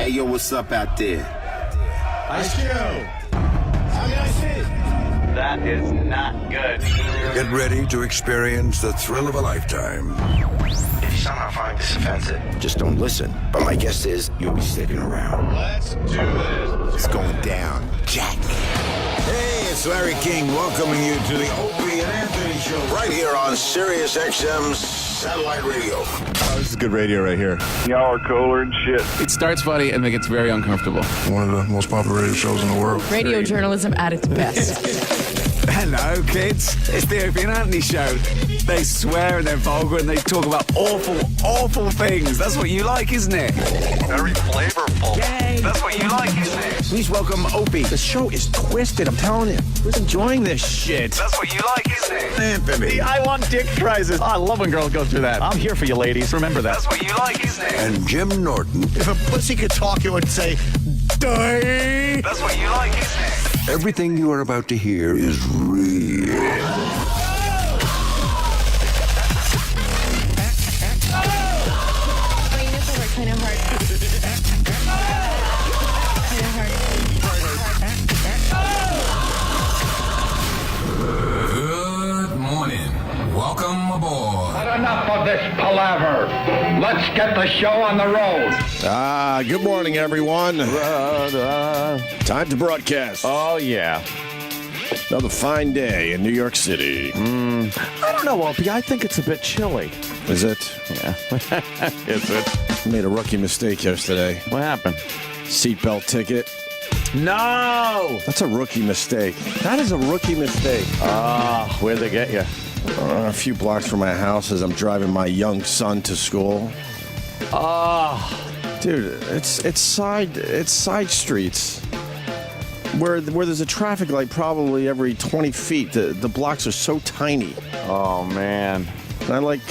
Hey, yo, what's up out there? Ice Cube. How can I see? That is not good. Get ready to experience the thrill of a lifetime. If you somehow find this offensive, just don't listen. But my guess is you'll be sticking around. Let's do this. It's going down, Jack. Hey, it's Larry King welcoming you to the Openy Anthony Show right here on Sirius XM's satellite radio. Oh, this is good radio right here. Y'all are cooler and shit. It starts funny and then gets very uncomfortable. One of the most popular radio shows in the world. Radio journalism at its best. Hello, kids. It's the Openy Anthony Show. They swear and they're vulgar and they talk about awful, awful things. That's what you like, isn't it? Very flavorful. Yay. That's what you like, isn't it? Please welcome Opie. The show is twisted, I'm telling you. We're enjoying this shit. That's what you like, isn't it? Anthony I want dick prizes. I love when girls go through that. I'm here for you, ladies. Remember that. That's what you like, isn't it? and Jim Norton. If a pussy could talk, it would say, die. That's what you like, isn't it? Everything you are about to hear is real. Kind of hard. Good morning. Welcome aboard. Enough of this palaver. Let's get the show on the road. Good morning, everyone. Time to broadcast. Oh, yeah. Another fine day in New York City. I don't know, Opie. I think it's a bit chilly. Is it? Yeah. Is it? I made a rookie mistake yesterday. What happened? Seatbelt ticket. No! That's a rookie mistake. That is a rookie mistake. Where'd they get you? A few blocks from my house as I'm driving my young son to school. Dude, it's side streets where there's a traffic light probably every 20 feet. The blocks are so tiny. Oh, man. And I like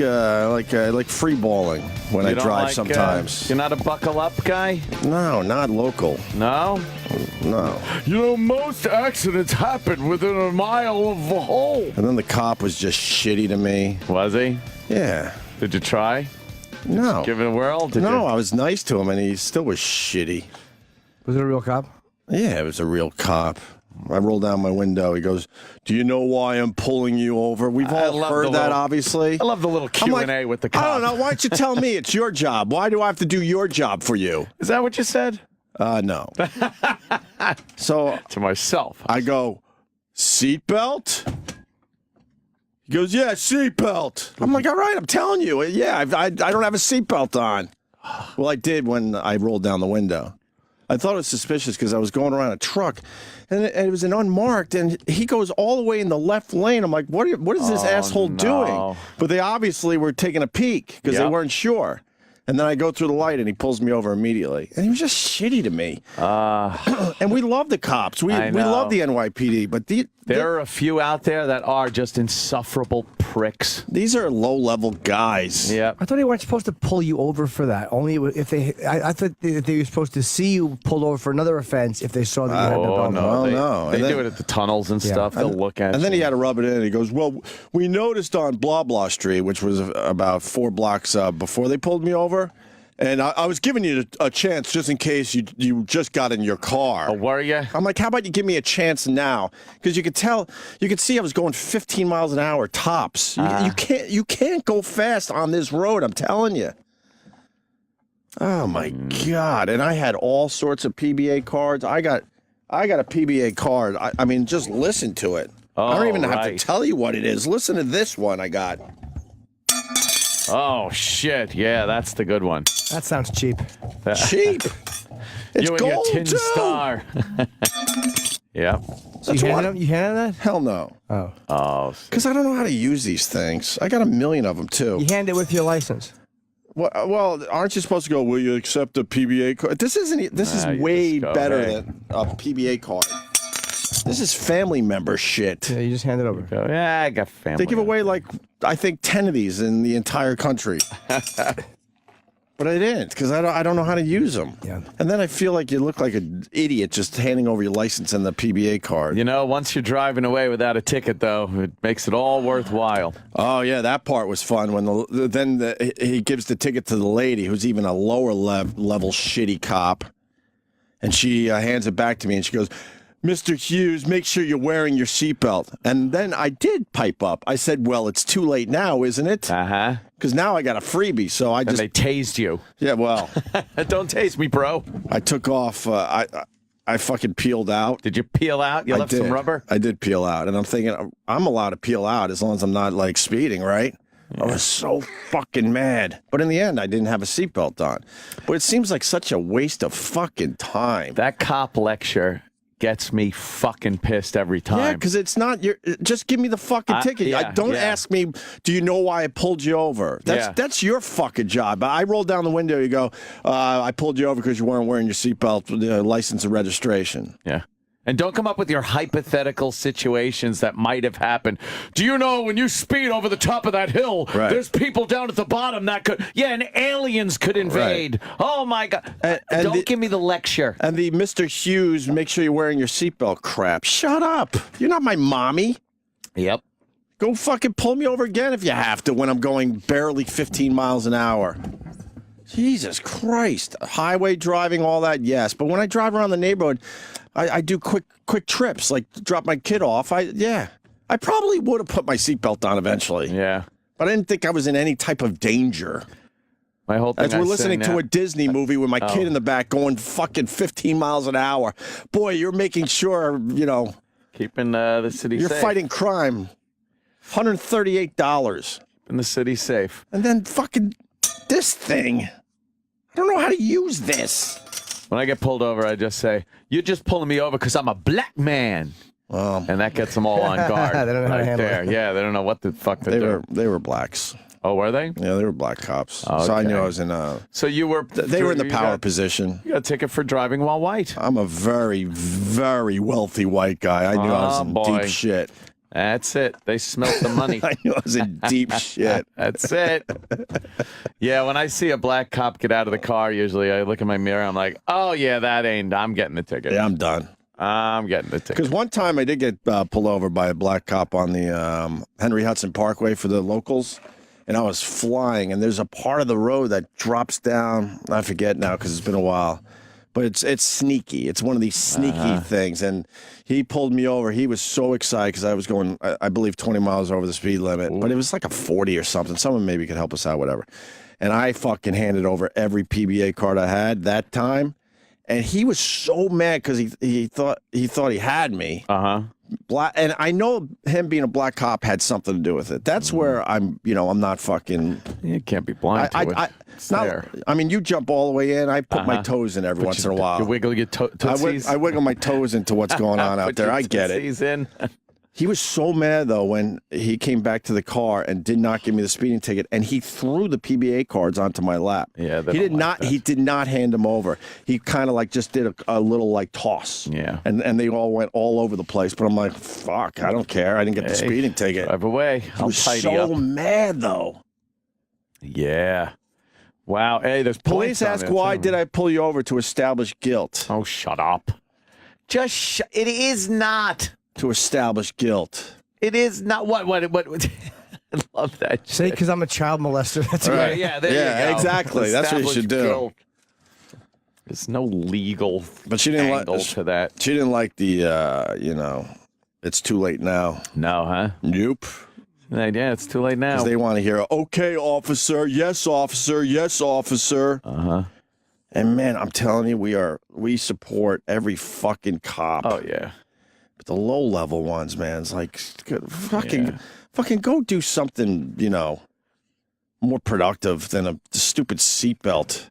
free balling when I You don't drive like, sometimes. You're not a buckle up guy? No, not local. No? No. You know, most accidents happen within a mile of a hole. And then the cop was just shitty to me. Was he? Yeah. Did you try? No. Give it a whirl? No, I was nice to him and he still was shitty. Was it a real cop? Yeah, it was a real cop. I roll down my window. He goes, "Do you know why I'm pulling you over?" We've all heard that, obviously. I love the little Q&A with the cop. I don't know. Why don't you tell me it's your job? Why do I have to do your job for you? Is that what you said? No. So To myself. I go, "Seatbelt?" He goes, "Yeah, seatbelt." I'm like, "All right, I'm telling you. Yeah, I don't have a seatbelt on." Well, I did when I rolled down the window. I thought it was suspicious because I was going around a truck, and it was an unmarked, and he goes all the way in the left lane. I'm like, what is this asshole doing? But they obviously were taking a peek because they weren't sure. And then I go through the light, and he pulls me over immediately. And he was just shitty to me. And we love the cops. We love the NYPD, but There are a few out there that are just insufferable pricks. These are low-level guys. Yeah. I thought they weren't supposed to pull you over for that. Only if they. I thought they were supposed to see you pulled over for another offense if they saw that you had no belt on. No. They do it at the tunnels and stuff. They'll look at you. And then he had to rub it in. He goes, "Well, we noticed on blah blah street, which was about 4 blocks before they pulled me over." And I was giving you a chance just in case you just got in your car. Oh, were you? I'm like, how about you give me a chance now? Because you could see I was going 15 miles an hour tops. You can't go fast on this road. I'm telling you. Oh my God! And I had all sorts of PBA cards. I got a PBA card. I mean, just listen to it. I don't even have to tell you what it is. Listen to this one I got. Oh, shit. Yeah, that's the good one. That sounds cheap. Cheap. It's you and gold, your tin too. star. Yeah. So you handed that? Hell no. Oh. Because I don't know how to use these things. I got a million of them, too. You hand it with your license. Well, aren't you supposed to go, will you accept a PBA card? This is way better than a PBA card. This is family member shit. Yeah, you just hand it over. Yeah, I got family. They give away, like, I think 10 of these in the entire country. But I didn't, because I don't know how to use them. Yeah. And then I feel like you look like an idiot just handing over your license and the PBA card. You know, once you're driving away without a ticket, though, it makes it all worthwhile. Oh, yeah, that part was fun. When he gives the ticket to the lady, who's even a lower level shitty cop. And she hands it back to me, and she goes, Mr. Hughes, make sure you're wearing your seatbelt. And then I did pipe up. I said, well, it's too late now, isn't it? Uh-huh. Because now I got a freebie, so I just... And they tased you. Yeah, well... Don't tase me, bro. I took off. I fucking peeled out. Did you peel out? You left some rubber? I did peel out. And I'm thinking, I'm allowed to peel out as long as I'm not, like, speeding, right? Yeah. I was so fucking mad. But in the end, I didn't have a seatbelt on. But it seems like such a waste of fucking time. That cop lecture gets me fucking pissed every time. Yeah, because it's not your. Just give me the fucking ticket. Don't ask me. Do you know why I pulled you over? That's your fucking job. I rolled down the window. You go. I pulled you over because you weren't wearing your seatbelt, license and registration. Yeah. And don't come up with your hypothetical situations that might have happened. Do you know when you speed over the top of that hill, there's people down at the bottom that could, and aliens could invade. Right. Oh, my God. And don't give me the lecture. And the Mr. Hughes, make sure you're wearing your seatbelt crap. Shut up. You're not my mommy. Yep. Go fucking pull me over again if you have to when I'm going barely 15 miles an hour. Jesus Christ. Highway driving, all that, yes. But when I drive around the neighborhood, I do quick trips, like drop my kid off. I probably would have put my seatbelt on eventually. Yeah. But I didn't think I was in any type of danger. My whole thing. As we're listening to a Disney movie with my kid in the back going fucking 15 miles an hour. Boy, you're making sure, keeping the city safe. You're fighting crime. $138. Keeping the city safe. And then fucking this thing. I don't know how to use this. When I get pulled over, I just say, you're just pulling me over because I'm a black man. And that gets them all on guard. They don't know how to handle it. Yeah, they don't know what the fuck to do. They were blacks. Oh, were they? Yeah, they were black cops. Okay. So I knew I was in So you were... They were in the power position. You got a ticket for driving while white. I'm a very, very wealthy white guy. I knew I was in deep shit. That's it. They smelt the money. I knew I was in deep shit. That's it. Yeah, when I see a black cop get out of the car, usually I look in my mirror. I'm like, oh, yeah, I'm getting the ticket. Yeah, I'm done. I'm getting the ticket. Because one time I did get pulled over by a black cop on the Henry Hudson Parkway for the locals. And I was flying, and there's a part of the road that drops down. I forget now because it's been a while. But it's sneaky. It's one of these sneaky things. And he pulled me over. He was so excited because I was going, I believe, 20 miles over the speed limit. Ooh. But it was like a 40 or something. Someone maybe could help us out, whatever. And I fucking handed over every PBA card I had that time. And he was so mad because he thought he had me. Black, and I know him being a black cop had something to do with it. That's where I'm not fucking. You can't be blind to it. It's not, I mean, you jump all the way in. I put my toes in every once in a while. You wiggle your toesies? I wiggle my toes into what's going on out there. I get it. In. He was so mad, though, when he came back to the car and did not give me the speeding ticket, and he threw the PBA cards onto my lap. Yeah, he did not. He did not hand them over. He kind of like just did a little like toss. Yeah, and they all went all over the place. But I'm like, fuck, I don't care. I didn't get the speeding ticket. Drive away. I'll tidy up. So mad, though. Yeah. Wow. Hey, there's police ask why did I pull you over to establish guilt? Oh, shut up. It is not. To establish guilt. It is not what I love that. Say because I'm a child molester. That's right. Yeah, there you go. Exactly. That's what you should do. Guilt. There's no legal but she didn't angle to that. She didn't like the it's too late now. No, huh? Nope. Yeah, it's too late now. Because they want to hear, okay, officer, yes, officer, yes, officer. And man, I'm telling you, we support every fucking cop. Oh yeah. But the low level ones, man, it's like fucking go do something, more productive than a stupid seatbelt.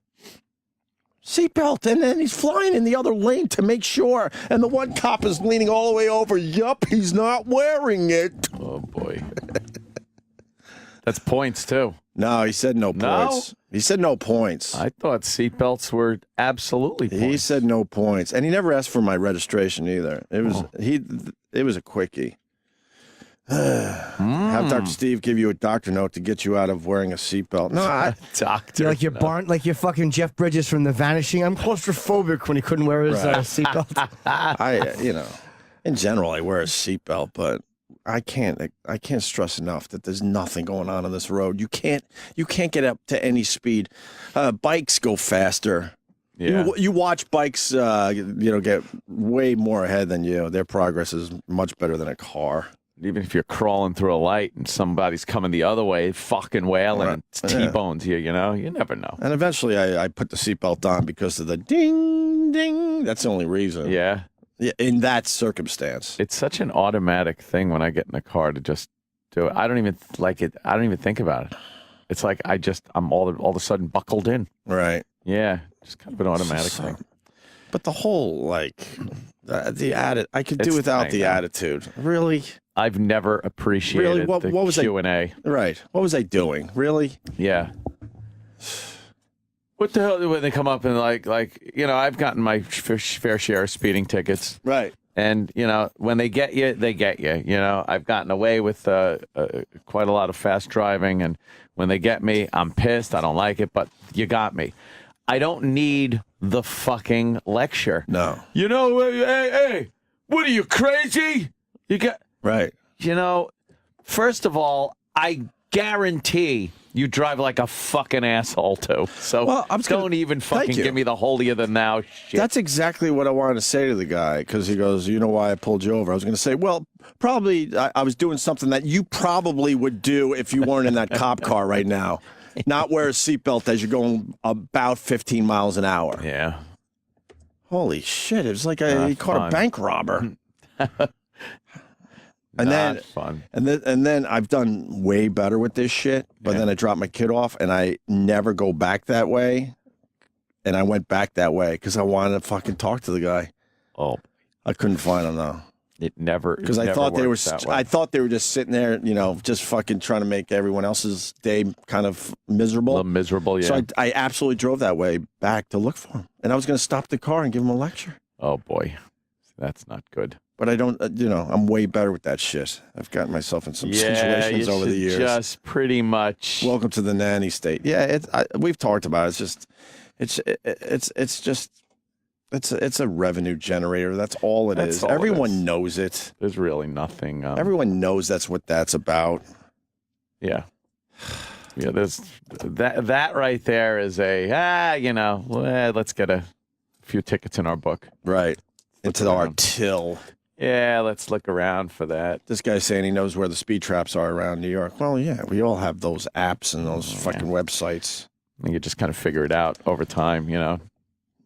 Seatbelt, and then he's flying in the other lane to make sure. And the one cop is leaning all the way over. Yup, he's not wearing it. Oh boy. That's points too. No, he said no points. He said no points. I thought seatbelts were absolutely points. He said no points. And he never asked for my registration either. It was it was a quickie. Have Dr. Steve give you a doctor note to get you out of wearing a seatbelt. No, doctor. Like your fucking Jeff Bridges from The Vanishing. I'm claustrophobic when he couldn't wear his seatbelt. In general, I wear a seatbelt, but I can't stress enough that there's nothing going on this road. You can't get up to any speed. Bikes go faster. Yeah. You watch bikes, get way more ahead than you. Their progress is much better than a car. Even if you're crawling through a light and somebody's coming the other way, fucking wailing and T-bones you, you never know. And eventually I put the seatbelt on because of the ding, ding. That's the only reason. Yeah. In that circumstance. It's such an automatic thing when I get in the car to just do it. I don't even like it. I don't even think about it. It's like I'm all of a sudden buckled in. Right. Yeah. Just kind of an automatic thing. But the whole, I could do without the attitude. Really? I've never appreciated what was Q&A. Right. What was I doing? Really? Yeah. What the hell when they come up and I've gotten my fair share of speeding tickets. Right. And, when they get you, they get you. I've gotten away with quite a lot of fast driving. And when they get me, I'm pissed. I don't like it, but you got me. I don't need the fucking lecture. No. Hey, what are you, crazy? You got... Right. First of all, I guarantee you drive like a fucking asshole, too. So don't even fucking give me the holier-than-thou shit. That's exactly what I wanted to say to the guy, because he goes, you know why I pulled you over? I was going to say, well, probably I was doing something that you probably would do if you weren't in that cop car right now. Not wear a seatbelt as you're going about 15 miles an hour. Yeah. Holy shit. It was like he caught a bank robber. And then I've done way better with this shit, but then I dropped my kid off and I never go back that way. And I went back that way because I wanted to fucking talk to the guy. Oh. I couldn't find him though. It never because I thought they were just sitting there, just fucking trying to make everyone else's day kind of miserable. A little miserable, yeah. So I absolutely drove that way back to look for him. And I was going to stop the car and give him a lecture. Oh boy. That's not good. But I don't, I'm way better with that shit. I've gotten myself in some situations over the years. Just pretty much. Welcome to the nanny state. Yeah, we've talked about it. It's a revenue generator. That's all it is. Everyone knows it. There's really nothing. Everyone knows that's what that's about. Yeah. Yeah. There's that right there is let's get a few tickets in our book. Right. Into our till. Yeah, let's look around for that. This guy's saying he knows where the speed traps are around New York. Well, yeah, we all have those apps and those fucking websites. And you just kind of figure it out over time,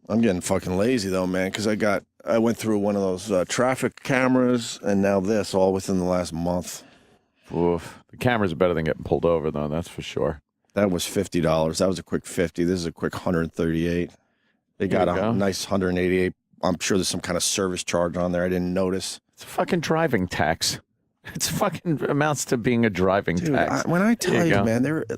I'm getting fucking lazy though, man, because I went through one of those traffic cameras and now this all within the last month. Oof. The cameras are better than getting pulled over, though, that's for sure. That was $50. That was a quick $50. This is a quick $138. They got a nice $188. I'm sure there's some kind of service charge on there. I didn't notice. It's a fucking driving tax. It's fucking amounts to being a driving tax. When I tell you, man, there's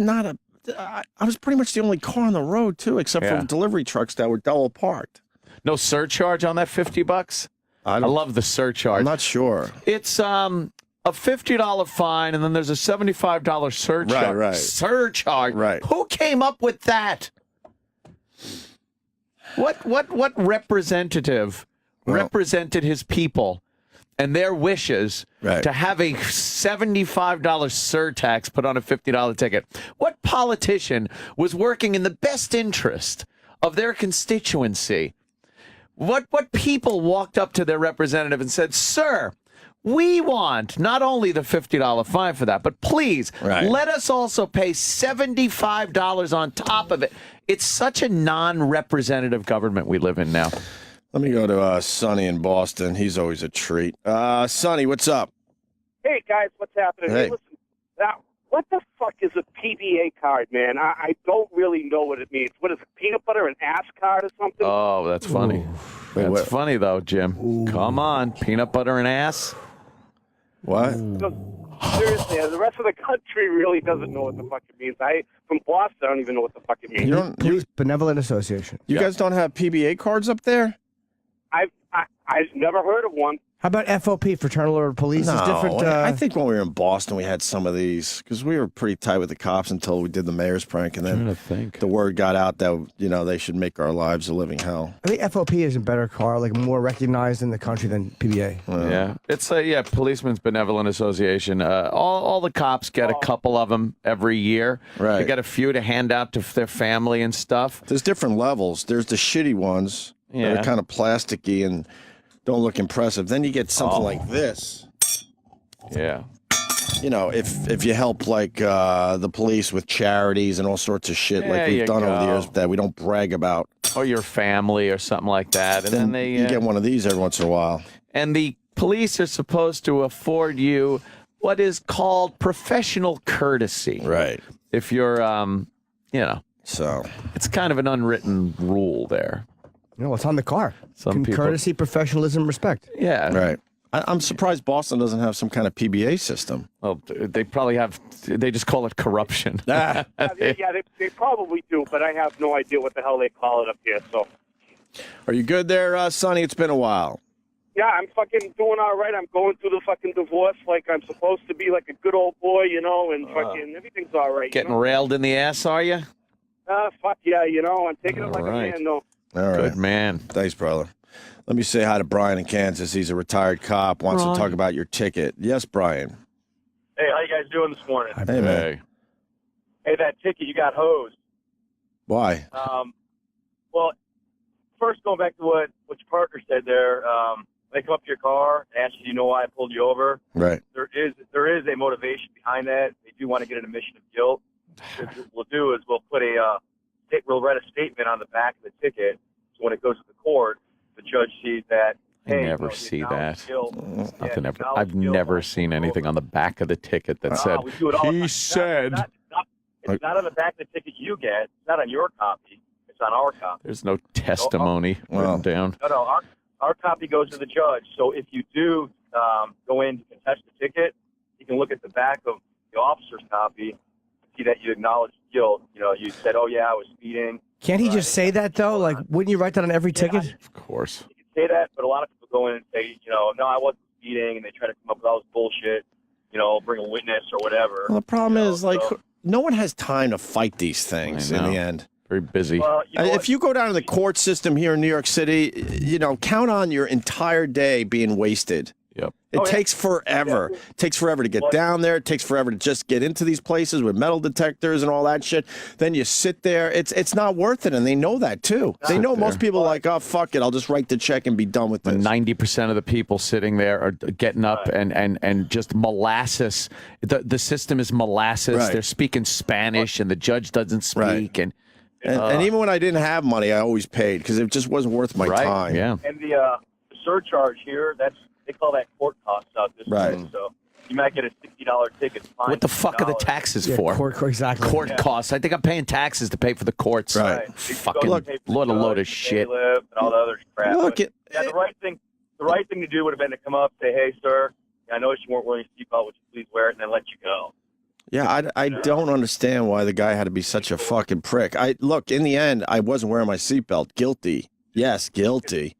not a. I was pretty much the only car on the road too, except for delivery trucks that were double parked. No surcharge on that $50? I love the surcharge. I'm not sure. It's a $50 fine, and then there's a $75 surcharge. Right. Surcharge. Right. Who came up with that? What representative represented his people and their wishes to have a $75 surtax put on a $50 ticket? What politician was working in the best interest of their constituency? What people walked up to their representative and said, "Sir, we want not only the $50 fine for that, but please let us also pay $75 on top of it." It's such a non-representative government we live in now. Let me go to Sonny in Boston. He's always a treat. Sonny, what's up? Hey, guys, what's happening? Hey. Listen, what the fuck is a PBA card, man? I don't really know what it means. What is it, peanut butter and ass card or something? Oh, that's funny. That's funny, though, Jim. Ooh. Come on, peanut butter and ass. What? Seriously, the rest of the country really doesn't know what the fuck it means. From Boston, I don't even know what the fuck it means. Police Benevolent Association. You guys don't have PBA cards up there? I I've never heard of one. How about FOP, Fraternal Order of Police? No, It's different. I think when we were in Boston, we had some of these because we were pretty tight with the cops until we did the mayor's prank, and then the word got out that they should make our lives a living hell. I think FOP is a better car, like more recognized in the country than PBA. Yeah, it's Policemen's Benevolent Association. All the cops get a couple of them every year. Right. They get a few to hand out to their family and stuff. There's different levels. There's the shitty ones that are kind of plasticky and don't look impressive. Then you get something like this. Yeah. If you help like the police with charities and all sorts of shit like we've done over the years that we don't brag about. Or your family or something like that. And then you get one of these every once in a while. And the police are supposed to afford you what is called professional courtesy. Right. If you're, So it's kind of an unwritten rule there. No, it's on the car. Some people, courtesy, professionalism, respect. Yeah. Right. I'm surprised Boston doesn't have some kind of PBA system. Well, they probably have. They just call it corruption. They probably do, but I have no idea what the hell they call it up here. So, are you good there, Sonny? It's been a while. yeah, I'm fucking doing all right. I'm going through the fucking divorce like I'm supposed to be, like a good old boy, and fucking everything's all right. Getting railed in the ass, are you? Fuck yeah, I'm taking it like a man, though. All right. Good man. Thanks, brother. Let me say hi to Brian in Kansas. He's a retired cop. Wants to talk about your ticket. Yes, Brian. Hey, how you guys doing this morning? Hey, man. Hey, that ticket, you got hosed. Why? Well, first going back to what your partner said there, they come up to your car and ask you, do you know why I pulled you over? Right. There is a motivation behind that. They do want to get an admission of guilt. What we'll do is we'll write a statement on the back of the ticket. So when it goes to the court, the judge sees that. I never see that. Nothing ever. I've never seen anything on the back of the ticket that said, he said. It's not on the back of the ticket you get. It's not on your copy. It's on our copy. There's no testimony written down. No. Our copy goes to the judge. So if you do go in to contest the ticket, you can look at the back of the officer's copy, see that you acknowledge guilt. You said, oh, yeah, I was speeding. Can't he just say that, though? Like, wouldn't you write that on every ticket? Of course. You can say that, but a lot of people go in and say, no, I wasn't speeding, and they try to come up with all this bullshit, bring a witness or whatever. Well, the problem is, no one has time to fight these things in the end. Very busy. Well, if you go down to the court system here in New York City, count on your entire day being wasted. Yep. It takes forever. Yeah. It takes forever to get down there. It takes forever to just get into these places with metal detectors and all that shit. Then you sit there. It's not worth it, and they know that too. They know most people are like, oh, fuck it, I'll just write the check and be done with this. 90% of the people sitting there are getting up and just molasses. The system is molasses. Right. They're speaking Spanish, and the judge doesn't speak. Right. And even when I didn't have money, I always paid because it just wasn't worth my time. Yeah. And the surcharge here, they call that court costs out this way. So you might get a $60 ticket. What the fuck are the taxes for? Exactly. Court costs. I think I'm paying taxes to pay for the courts. Right. Fucking load of shit. And all the other crap. Look, the right thing to do would have been to come up, say, hey, sir, I noticed you weren't wearing a seatbelt. Would you please wear it, and then let you go. Yeah, I don't understand why the guy had to be such a fucking prick. Look, in the end, I wasn't wearing my seatbelt. Guilty. Yes, guilty.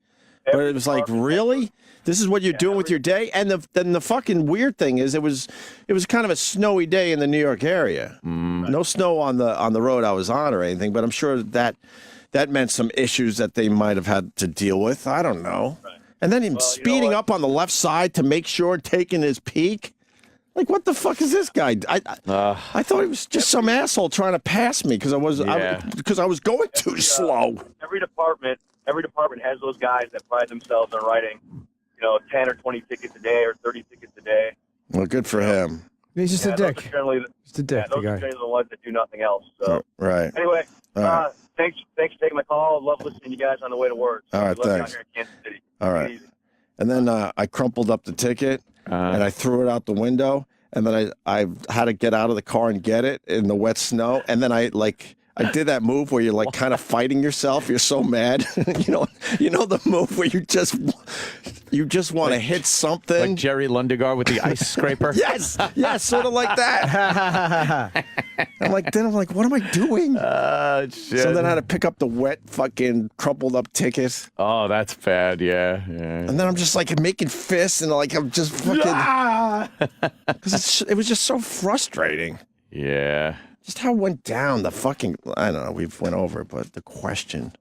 But it was like, really? This is what you're doing with your day? And then the fucking weird thing is it was kind of a snowy day in the New York area. No snow on the road I was on or anything, but I'm sure that meant some issues that they might have had to deal with. I don't know. Right. And then him speeding up on the left side to make sure, taking his peek. Like, what the fuck is this guy? I thought he was just some asshole trying to pass me because I was going too slow. Every department has those guys that pride themselves on writing, 10 or 20 tickets a day or 30 tickets a day. Well, good for him. He's just a dick. Just a dick. Those are generally the ones that do nothing else. So right. Anyway, right. Thanks for taking my call. Love listening to you guys on the way to work. All right, thanks. Here in Kansas City. All right. And then I crumpled up the ticket and I threw it out the window. And then I had to get out of the car and get it in the wet snow. And then I I did that move where you're like kind of fighting yourself. You're so mad. you know the move where you just want to hit something. Like Jerry Lundegaard with the ice scraper? Yes, sort of like that. I'm like, what am I doing? Shit. So then I had to pick up the wet, fucking crumpled up ticket. Oh, that's bad. Yeah. And then I'm just like making fists and like I'm just fucking. Because it was just so frustrating. Yeah. Just how it went down. The fucking. I don't know. We've went over it, but the question.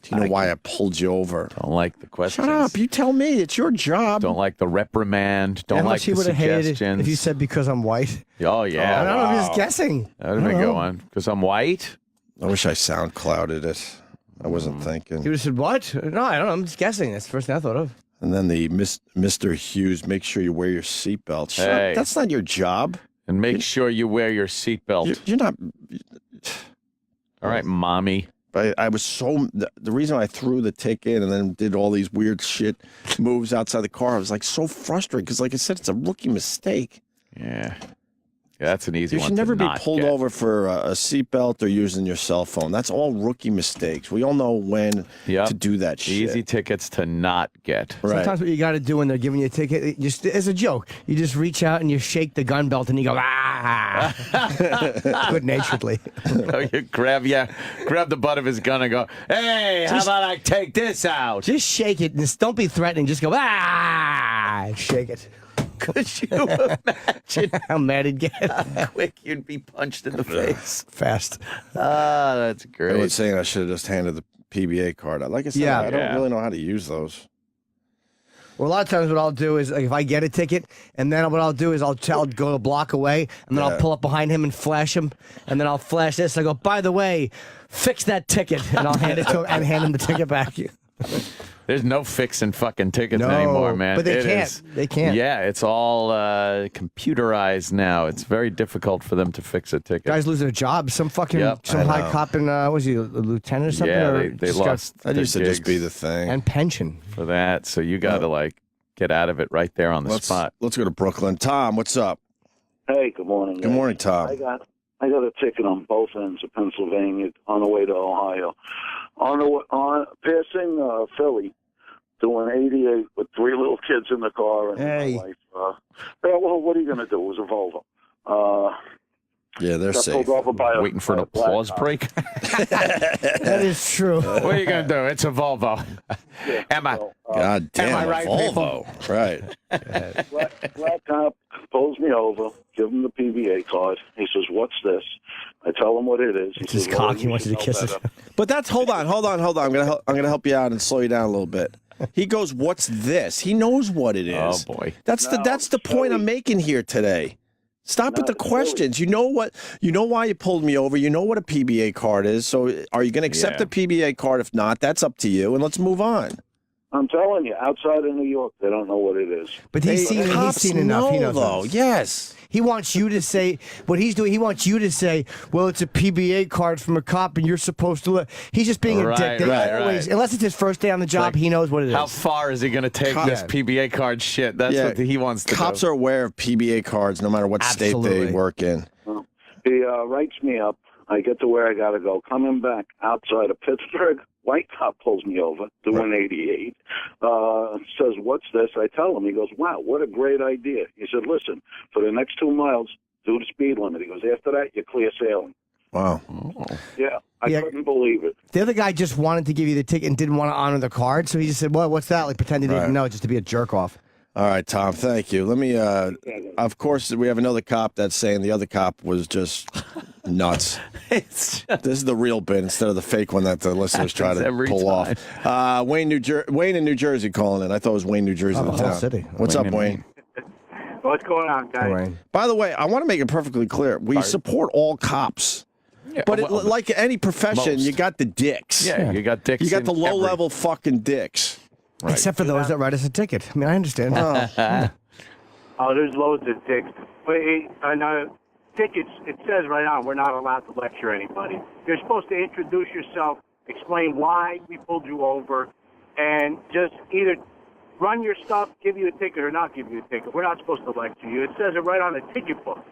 Do you know why I pulled you over? Don't like the questions. Shut up. You tell me. It's your job. Don't like the reprimand. Don't like the suggestions. Hated if you said because I'm white. Oh, yeah. I don't know. I'm just guessing. That would have been a good one. Because I'm white? I wish I sound clouded it. I wasn't thinking. You would have said, what? No, I don't know. I'm just guessing. That's the first thing I thought of. And then the Mr. Hughes, make sure you wear your seatbelt. Hey. That's not your job. And make sure you wear your seatbelt. You're not. All right, mommy. I was so. The reason I threw the ticket and then did all these weird shit moves outside the car, I was like so frustrated because, like I said, it's a rookie mistake. Yeah. That's an easy one. You should never be pulled over for a seatbelt or using your cell phone. That's all rookie mistakes. We all know when to do that shit. Easy tickets to not get. Right. Sometimes what you got to do when they're giving you a ticket, just as a joke, you just reach out and you shake the gun belt and you go, good-naturedly. You grab the butt of his gun and go, hey, how about I take this out? Just shake it. And don't be threatening. Just go, shake it. Could you imagine how mad he'd get? How quick you'd be punched in the face? Fast. That's great. I was saying I should have just handed the PBA card out. Like I said, I don't really know how to use those. Well, a lot of times what I'll do is, like, if I get a ticket, and then what I'll do is I'll go a block away, and then I'll pull up behind him and flash him, and then I'll flash this. I go, by the way, fix that ticket, and I'll hand it to him and hand him the ticket back. There's no fixing fucking tickets anymore, man. But they can't. They can't. Yeah, it's all computerized now. It's very difficult for them to fix a ticket. Guys lose their jobs. Some high cop in, was he a lieutenant or something? Yeah, they lost. That used to just be the thing. And pension. For that. So you got to, get out of it right there on the spot. Let's go to Brooklyn. Tom, what's up? Hey, good morning. Good morning, Tom. I got a ticket on both ends of Pennsylvania on the way to Ohio. On passing Philly, doing 88 with 3 little kids in the car and my wife. Well, what are you going to do? It was a Volvo. Yeah, they're safe. Waiting for an applause break. That is true. What are you going to do? It's a Volvo. God damn, am I right, Volvo. People? Right. Black cop pulls me over, give him the PBA card. He says, "What's this?" I tell him what it is. It's his cock. He wants you to kiss it. But that's hold on. I'm gonna help you out and slow you down a little bit. He goes, "What's this?" He knows what it is. Oh boy, that's the point I'm making here today. Stop with the questions. You know what? You know why you pulled me over. You know what a PBA card is. So, are you going to accept the PBA card? If not, that's up to you. And let's move on. I'm telling you, outside of New York, they don't know what it is. But he's seen enough. He knows though. Yes. He wants you to say what he's doing. He wants you to say, "Well, it's a PBA card from a cop, and you're supposed to." He's just being a dick. Always, unless it's his first day on the job, he knows what it is. How far is he going to take this PBA card shit? That's what he wants to do. Cops are aware of PBA cards, no matter what state they work in. He writes me up. I get to where I got to go. Coming back outside of Pittsburgh, white cop pulls me over, doing 88. Says, "What's this?" I tell him. He goes, "Wow, what a great idea." He said, "Listen, for the next 2 miles, do the speed limit." He goes, "After that, you're clear sailing." Wow. Yeah, I couldn't believe it. The other guy just wanted to give you the ticket and didn't want to honor the card, so he just said, "Well, what's that?" Like pretend he didn't know, just to be a jerk off. All right, Tom, thank you. Let me, of course, we have another cop that's saying the other cop was just nuts. This is the real bit instead of the fake one that the listeners try to pull off. Wayne in New Jersey calling in. I thought it was Wayne, New Jersey, the whole town. city. What's up, Wayne? What's going on, guys? By the way, I want to make it perfectly clear. We support all cops. Yeah, but like any profession, you got the dicks. Yeah, you got dicks. You got the low-level fucking dicks. Right. Except for those that write us a ticket. I mean, I understand. Oh, there's loads of dicks. But on tickets, it says right on, we're not allowed to lecture anybody. You're supposed to introduce yourself, explain why we pulled you over, and just either run your stuff, give you a ticket, or not give you a ticket. We're not supposed to lecture you. It says it right on the ticket book.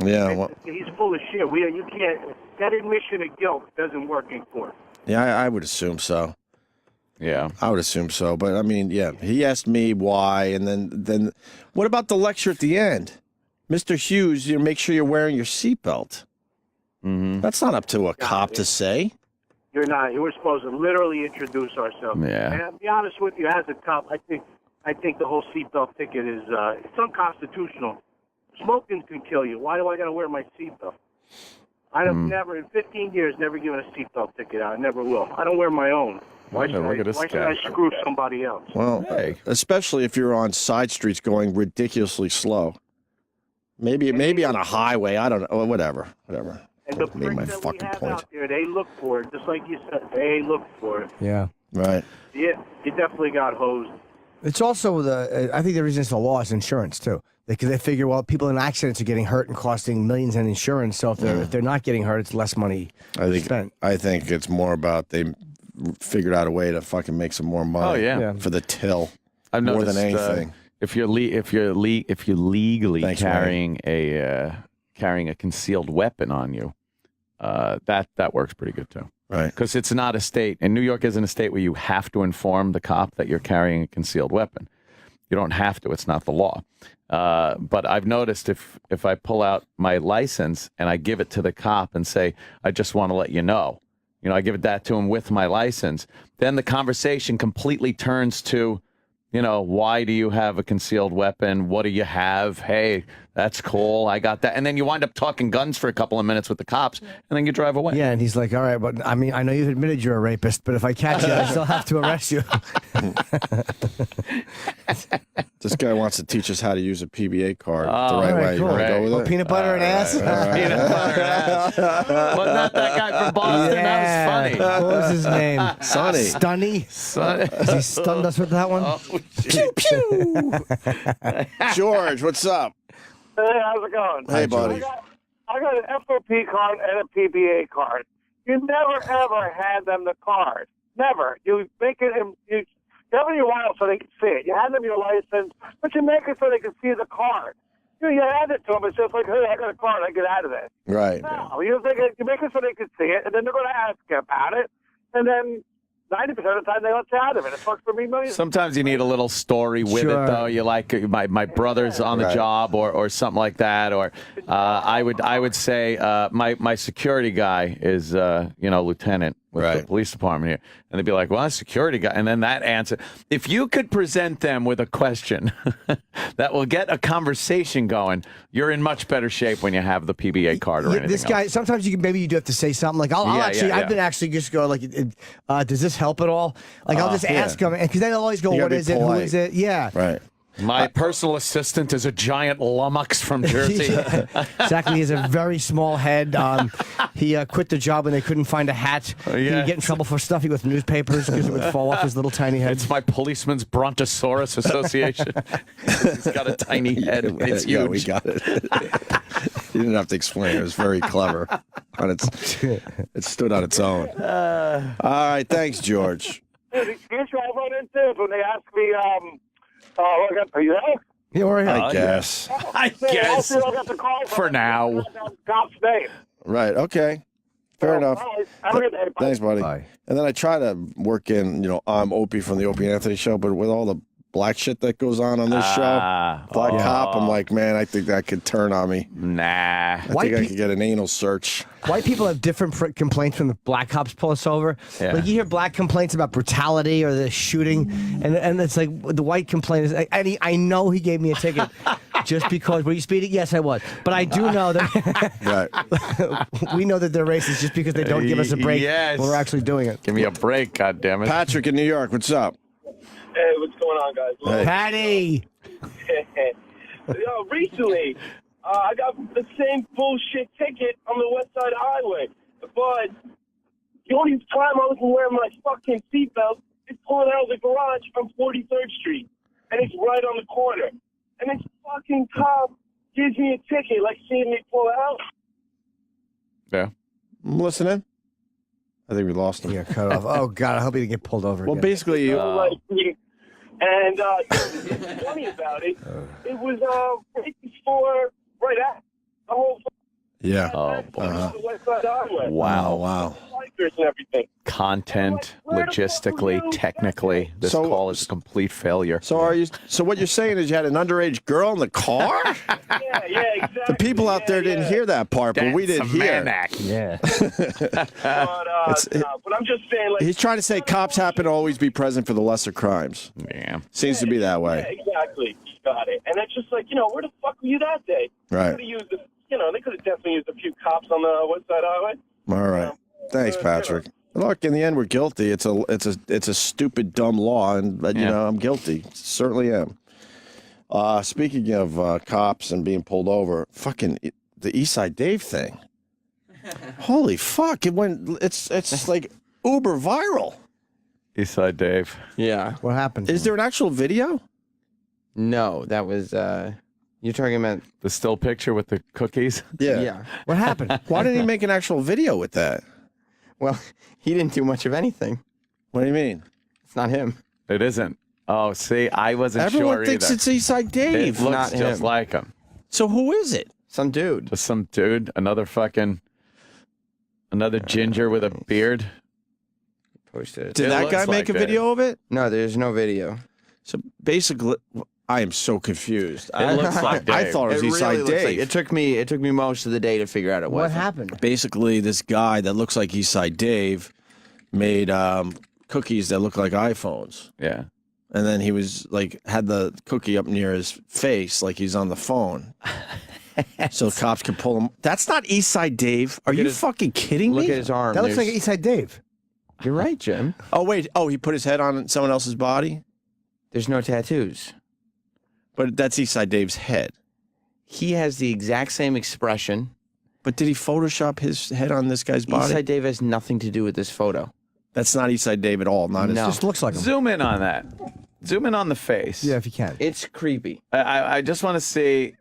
Yeah, well, He's full of shit. You can't. That admission of guilt doesn't work in court. yeah, I would assume so. Yeah, I would assume so. But I mean, yeah, he asked me why, and then what about the lecture at the end, Mr. Hughes? You make sure you're wearing your seatbelt. Mm-hmm. That's not up to a cop to say. You're not. You were supposed to literally introduce ourselves. Yeah. And I'll be honest with you, as a cop, I think the whole seatbelt ticket is it's unconstitutional. Smoking can kill you. Why do I got to wear my seatbelt? I have never, in 15 years, never given a seatbelt ticket out. I never will. I don't wear my own. Why should I screw somebody else? Well, especially if you're on side streets going ridiculously slow. Maybe on a highway. I don't know. Whatever. And the pricks that we have out there, they look for it. Just like you said, they look for it. Yeah. Right. Yeah, you definitely got hosed. It's also I think the reason it's the law is insurance too. Because they figure, well, people in accidents are getting hurt and costing millions in insurance. So if they're not getting hurt, it's less money spent. I think it's more about they figured out a way to fucking make some more money. For the till. I've more noticed, than anything. If you're legally carrying a concealed weapon on you, that works pretty good too. Right. Because it's not a state, and New York isn't a state where you have to inform the cop that you're carrying a concealed weapon. You don't have to. It's not the law. But I've noticed if I pull out my license and I give it to the cop and say, I just want to let you know, I give that to him with my license, then the conversation completely turns to, why do you have a concealed weapon? What do you have? Hey, that's cool. I got that. And then you wind up talking guns for a couple of minutes with the cops, and then you drive away. Yeah, and he's like, all right, but I mean, I know you've admitted you're a rapist, but if I catch you, I still have to arrest you. This guy wants to teach us how to use a PBA card the right way. Cool. You want to go with it? Peanut butter and ass? Peanut butter and ass. Wasn't that guy from Boston? Yeah. That was funny. What was his name? Sonny. Stunny? Has he stunned us with that one? Oh, pew, pew. George, what's up? Hey, how's it going? Hey, buddy. I got an FOP card and a PBA card. You never, ever hand them the card. Never. You make it, you have it in your wallet so they can see it. You hand them your license, but you make it so they can see the card. You hand it to them, it's just like, hey, I got a card, I get out of it. Right. No, you make it so they can see it, and then they're going to ask you about it, and then 90% of the time they let you out of it. It fucks for me millions. Sometimes you need a little story with it, though. You like my brother's on the job or something like that. Or I would say my security guy is lieutenant with the police department here, and they'd be like, "Well, security guy," and then that answer. If you could present them with a question that will get a conversation going, you're in much better shape when you have the PBA card or anything. This guy, else. sometimes you do have to say something like, I've been actually just go like, does this help at all? Like I'll just ask him, because then they'll always go, what is it? Who is it? Yeah. Right. My personal assistant is a giant lummox from Jersey. Exactly. He has a very small head. He quit the job when they couldn't find a hat. He would get in trouble for stuffing with newspapers because it would fall off his little tiny head. It's my policeman's Brontosaurus Association. He's got a tiny head. It's huge. Yeah, we got it. You didn't have to explain. It was very clever. It stood on its own. All right. Thanks, George. The issue I run into is when they ask me, are you there? Yeah, we're here. I guess. I guess. For now. Cop's name. Right. Okay. Fair enough. Have a good day. Thanks, buddy. Bye. And then I try to work in, I'm Opie from the Openy Anthony show, but with all the black shit that goes on this show, black cop, I'm like, man, I think that could turn on me. Nah. I think I could get an anal search. White people have different complaints when the black cops pull us over. Yeah. Like you hear black complaints about brutality or the shooting, and it's like the white complaint is, and I know he gave me a ticket just because. Were you speeding? Yes, I was. But I do know that we know that they're racist just because they don't give us a break when we're actually doing it. Give me a break, goddammit. Patrick in New York, what's up? Hey, what's going on, guys? Hey. Patty! Recently, I got the same bullshit ticket on the West Side Highway, but the only time I wasn't wearing my fucking seatbelt is pulling out of the garage on 43rd Street, and it's right on the corner. And this fucking cop gives me a ticket, like seeing me pull out. Yeah. I'm listening. I think we lost him. Yeah, cut off. Oh, God, I hope he didn't get pulled over Well, again. basically, And what's funny about it, it was right The whole Yeah. Oh, boy. the West Side Highway. Wow. Bikers and everything. Content, logistically, technically, this call is a complete failure. So what you're saying is you had an underage girl in the car? Yeah, exactly. The people out there didn't hear that part, but we did hear. Yeah. But I'm just saying, like, He's trying to say cops happen to always be present for the lesser crimes. Yeah. Seems to be that way. yeah, exactly. You got it. And it's just like, where the fuck were you that day? Right. They could have definitely used a few cops on the West Side Highway. All right. Thanks, Patrick. Look, in the end, we're guilty. It's a stupid, dumb law, and I'm guilty. Certainly am. Speaking of cops and being pulled over, fucking the Eastside Dave thing. Holy fuck! It's like uber viral. Eastside Dave. Yeah. What happened? Is there an actual video? No, that was. You're talking about the still picture with the cookies? Yeah. What happened? Why didn't he make an actual video with that? Well, he didn't do much of anything. What do you mean? It's not him. It isn't. Oh, see, I wasn't Everyone sure thinks either. it's Eastside Dave. It looks Not just him. like him. So who is it? Some dude. Just some dude, another ginger with a beard. Posted it. Did It that looks guy make like a video of it? No, there's no video. So basically, I am so confused. It looks like Dave. I thought it was Eastside looks Dave. like it took me most of the day to figure out it What wasn't. happened? Basically, this guy that looks like Eastside Dave made cookies that look like iPhones. Yeah. And then he was like, had the cookie up near his face like he's on the phone. So the cops could pull him. That's not Eastside Dave. Are you fucking kidding me? Look at his arm. That looks like There's- Eastside Dave. You're right, Jim. Oh, wait. Oh, he put his head on someone else's body? There's no tattoos. But that's Eastside Dave's head. He has the exact same expression. But did he Photoshop his head on this guy's body? Eastside Dave has nothing to do with this photo. That's not Eastside Dave at all. Not No. his. Just looks like him. Zoom in on that. Zoom in on the face. Yeah, if you can. It's creepy. I just want to see.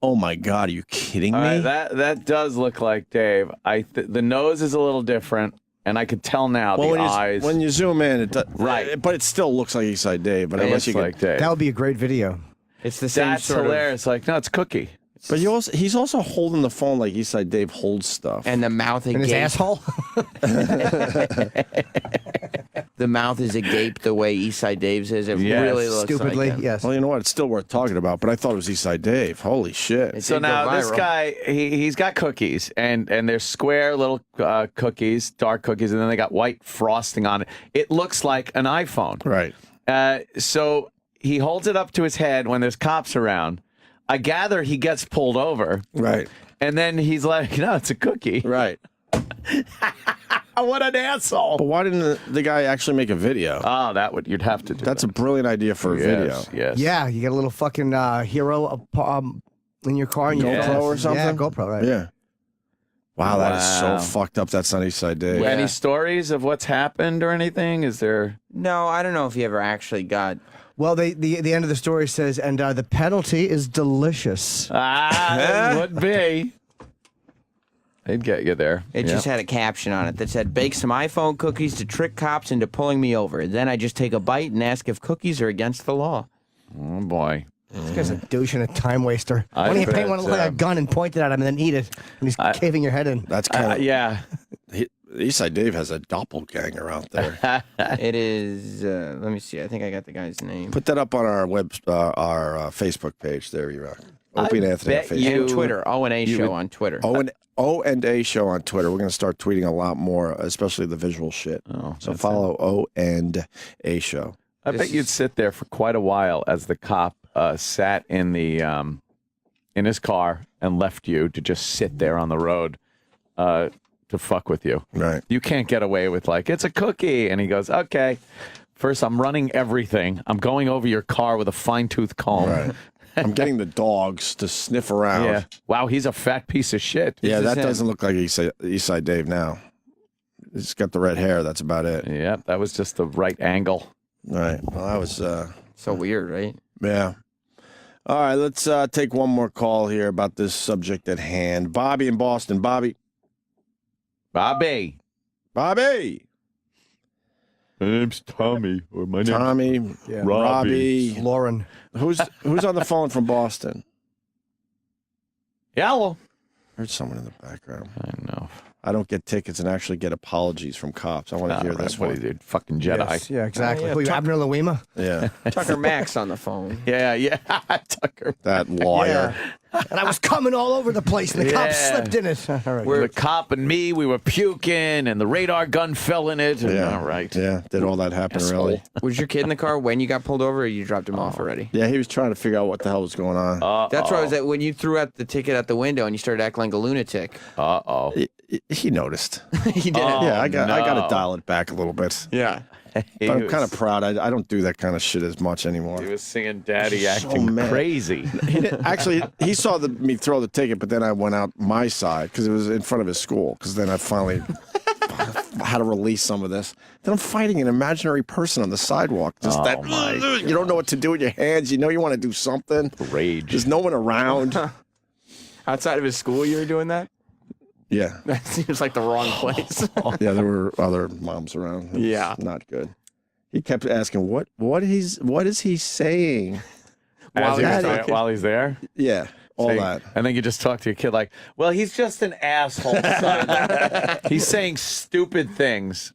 Oh my God, are you kidding All me? right, that does look like Dave. The nose is a little different, and I could tell now Well, the eyes. when you zoom in, it does, Right. but it still looks like Eastside Dave. But it unless looks you like can, Dave. That would be a great video. It's the same That's sort hilarious. Like, no, it's Cookie. but he's also holding the phone like Eastside Dave holds stuff. and the mouth In his agape. asshole? The mouth is agape the way Eastside Dave's is. It Yes. really looks Stupidly, like him. yes. Well, you know what? It's still worth talking about. But I thought it was Eastside Dave. Holy shit! It So did go now this viral. guy, he's got cookies, and they're square little cookies, dark cookies, and then they got white frosting on it. It looks like an iPhone. Right. So he holds it up to his head when there's cops around. I gather he gets pulled over. Right. And then he's like, no, it's a cookie. Right. What an asshole. But why didn't the guy actually make a video? Oh, you'd have to do That's that. a brilliant idea for a video. Yes. Yeah, you get a little fucking hero in your car. And Yeah. GoPro or something? Yeah, GoPro, right. Yeah. Wow, that is so Wow. fucked up. That's not Eastside Dave. Yeah. Any stories of what's happened or anything? Is there? No, I don't know if he ever actually got. Well, the end of the story says, and the penalty is delicious. It would be. They'd get you there. It just had a caption on it that said, "Bake some iPhone cookies to trick cops into pulling me over. Then I just take a bite and ask if cookies are against the law." Oh, boy. This guy's a douche and a time waster. I Why don't you bet, paint one like a gun and point it at him and then eat it? And he's caving your head in. That's kind of yeah. Eastside Dave has a doppelganger out there. It is. Let me see. I think I got the guy's name. Put that up on our our Facebook page. There you are. Opie and Anthony on bet Facebook. you- And Twitter. O&A you show would- on Twitter. O&A show on Twitter. We're going to start tweeting a lot more, especially the visual shit. Oh, So that's follow O&A show. I bet you'd sit there for quite a while as the cop sat in the in his car and left you to just sit there on the road to fuck with you. Right. You can't get away with like, it's a cookie. And he goes, okay, first I'm running everything. I'm going over your car with a fine-tooth comb. Right. I'm getting the dogs to sniff around. Yeah. Wow, he's a fat piece of shit. Yeah, This is that him. doesn't look like Eastside Dave now. He's got the red hair. That's about it. Yeah, that was just the right angle. All right. Well, that was, So weird, right? yeah. All right, let's take one more call here about this subject at hand. Bobby in Boston. Bobby. Bobby. Bobby. My name's Tommy, or my name's Tommy. Yeah. Robbie. Lauren. Who's on the phone from Boston? Hello. There's someone in the background. I know. I don't get tickets and actually get apologies from cops. I want to hear this What one. he did. Fucking Jedi. Yes, yeah, exactly. yeah, Who, you Abner Louima? Yeah. Tucker Max on the phone. Yeah. Tucker. That lawyer. And I was coming all over the place, and the cops slipped in it. All right. The cop and me, we were puking, and the radar gun fell in it. And, all right. Yeah. Did all that happen, really? Was your kid in the car when you got pulled over, or you dropped him off already? Yeah, he was trying to figure out what the hell was going on. That's where I was at when you threw out the ticket out the window and you started acting like a lunatic. Uh-oh. He noticed. He did. Yeah, I got to dial it back a little bit. Yeah. But I'm kind of proud. I don't do that kind of shit as much anymore. He was singing Daddy acting crazy. Actually, he saw me throw the ticket, but then I went out my side because it was in front of his school. Because then I finally had to release some of this. Then I'm fighting an imaginary person on the sidewalk. Just you don't know what to do with your hands. You know you want to do something. Rage. There's no one around. Outside of his school, you were doing that? Yeah. That seems like the wrong place. Yeah, there were other moms around. Yeah. Not good. He kept asking, what is he saying? While he's there? Yeah. All that. And then you just talk to your kid like, well, he's just an asshole, son. He's saying stupid things.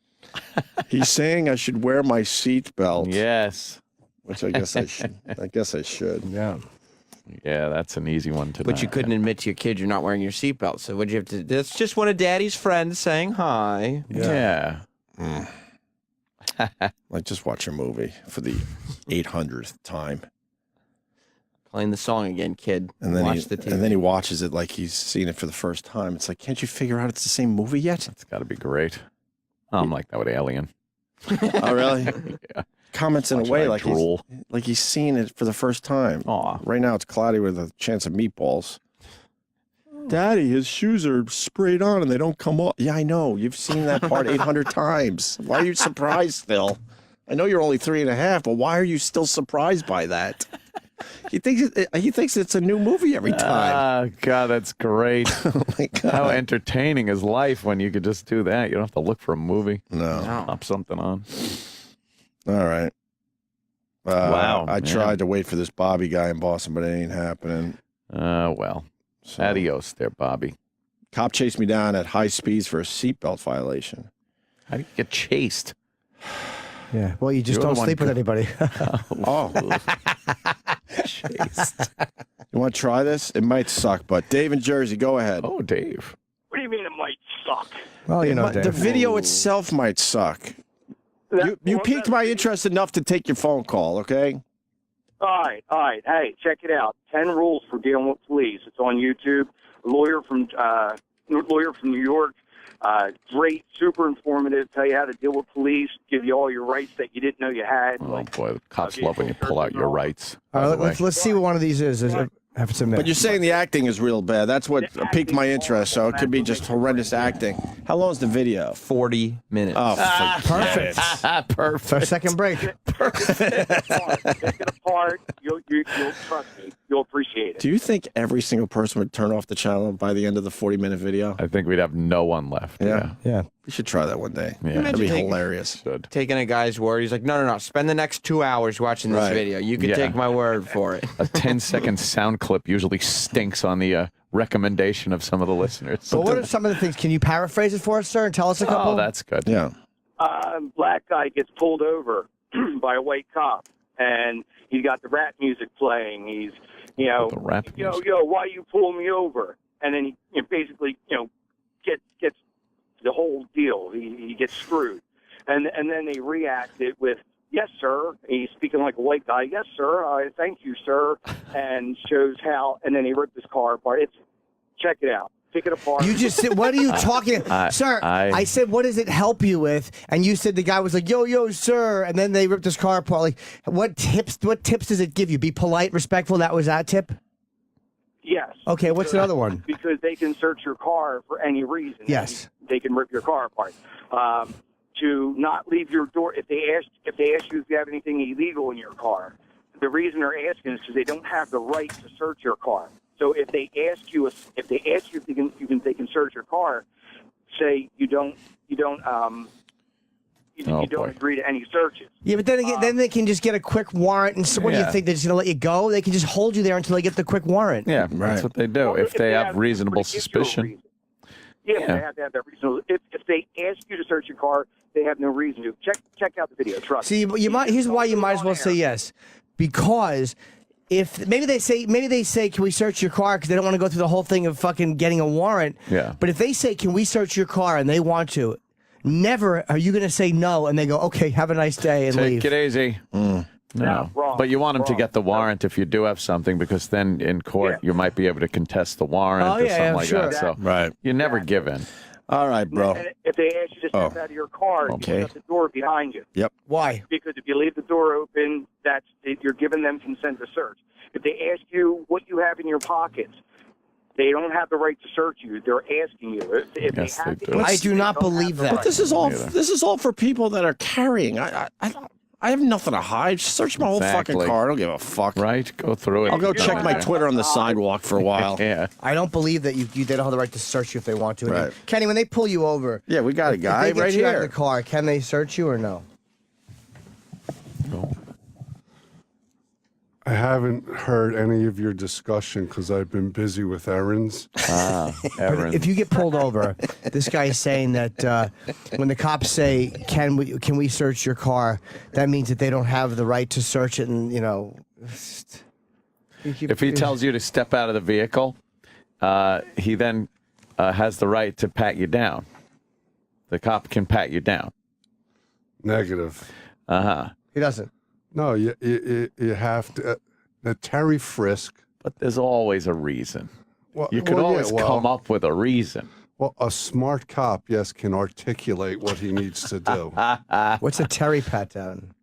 He's saying I should wear my seatbelt. Yes. Which I guess I should. Yeah. Yeah, that's an easy one to But you couldn't admit to your kid you're not wearing your seatbelt. So what'd you have to do? That's just one of Daddy's friends saying hi. Yeah. Like, just watch a movie for the 800th time. Playing the song again, kid. And then, Watch the TV. and then he watches it like he's seen it for the first time. It's like, can't you figure out it's the same movie yet? It's got to be great. I'm like that with Alien. Oh, really? Yeah. Comments in a Watching way I like he's seen it for the first time. Aw. Right now it's cloudy with a chance of meatballs. Daddy, his shoes are sprayed on and they don't come off. Yeah, I know. You've seen that part 800 times. Why are you surprised still? I know you're only 3.5, but why are you still surprised by that? He thinks it's a new movie every time. Ah, God, that's great. Oh my God. How entertaining is life when you could just do that? You don't have to look for a movie. No. Pop something on. All right. Wow. I tried to wait for this Bobby guy in Boston, but it ain't happening. Well. So, Adios there, Bobby. Cop chased me down at high speeds for a seatbelt violation. How do you get chased? Yeah. Well, you just You're the don't one sleep with anybody. Oh. Chased. You want to try this? It might suck, but Dave in Jersey, go ahead. Oh, Dave. What do you mean it might suck? Well, you know, The Dave. video itself might suck. You piqued my interest enough to take your phone call, okay? All right. Hey, check it out. 10 rules for dealing with police. It's on YouTube. Lawyer from New York. Great, super informative. Tell you how to deal with police. Give you all your rights that you didn't know you had. Oh, boy. The cops love when you pull out your rights. All right, let's see what one of these is. I have to admit. But you're saying the acting is real bad. That's what piqued my interest, so it could be just horrendous acting. How long is the video? 40 minutes. Oh, perfect. Perfect. For a second break. Pick it apart. You'll trust me. You'll appreciate it. Do you think every single person would turn off the channel by the end of the 40-minute video? I think we'd have no one left. Yeah. We should try that one day. Yeah. That'd be Imagine hilarious. Taking a guy's word. He's like, no. Spend the next 2 hours watching this Right. video. You can take my word for it. A 10-second sound clip usually stinks on the recommendation of some of the listeners. So what are some of the things? Can you paraphrase it for us, sir, and tell us a couple? Oh, that's good. Yeah. Black guy gets pulled over by a white cop, and he's got the rap music playing. He's, The rap music. why you pull me over? And then he basically, gets the whole deal. He gets screwed, and then they reacted with, "Yes, sir." He's speaking like a white guy. "Yes, sir. Thank you, sir," and shows how. And then he ripped his car apart. Check it out. Pick it apart. You just said, what are you talking? Sir, I said, what does it help you with? And you said the guy was like, yo, sir. And then they ripped his car apart. Like, what tips does it give you? Be polite, respectful. That was that tip? Yes. Okay, what's another one? Because they can search your car for any reason. Yes. They can rip your car apart. To not leave your door, if they ask you if you have anything illegal in your car, the reason they're asking is because they don't have the right to search your car. So if they ask you if they can search your car, say you don't you don't agree to any searches. Yeah, but then again, then they can just get a quick warrant. And so what do you think? They're just going to let you go? They can just hold you there until they get the quick warrant. Yeah, that's what they do. If they have reasonable suspicion. Yeah, they have to have that reason. If they ask you to search your car, they have no reason to. Check out the video. Trust me. See, here's why you might as well say yes, because if maybe they say, can we search your car, because they don't want to go through the whole thing of fucking getting a warrant. Yeah. But if they say, can we search your car, and they want to, never are you going to say no, and they go, okay, have a nice day, and leave. Take it easy. No, but you want them to get the warrant if you do have something, because then in court you might be able to contest the warrant or something like that. So you never give in. All right, bro. And if they ask you to step out of your car, you shut the door behind you. Yep. Why? Because if you leave the door open, you're giving them consent to search. If they ask you what you have in your pockets, they don't have the right to search you. They're asking you. If Yes, they do. I do not believe that. But this is all for people that are carrying. I have nothing to hide. Just search my whole fucking car. I don't give a fuck. Right? Go through it. I'll go check my Twitter on the sidewalk for a while. Yeah. I don't believe that they don't have the right to search you if they want to. Right. Kenny, when they pull you over, yeah, we got a guy if they right get you out of here. the car, can they search you or no? No. I haven't heard any of your discussion because I've been busy with errands. But if you get pulled over, this guy is saying that when the cops say, can we search your car, that means that they don't have the right to search it, and if he tells you to step out of the vehicle, he then has the right to pat you down. The cop can pat you down. Negative. He doesn't. No, you have to. The Terry frisk. But there's always a reason. Well, you can always come up with a reason. Well, a smart cop, yes, can articulate what he needs to do. What's a Terry pat down?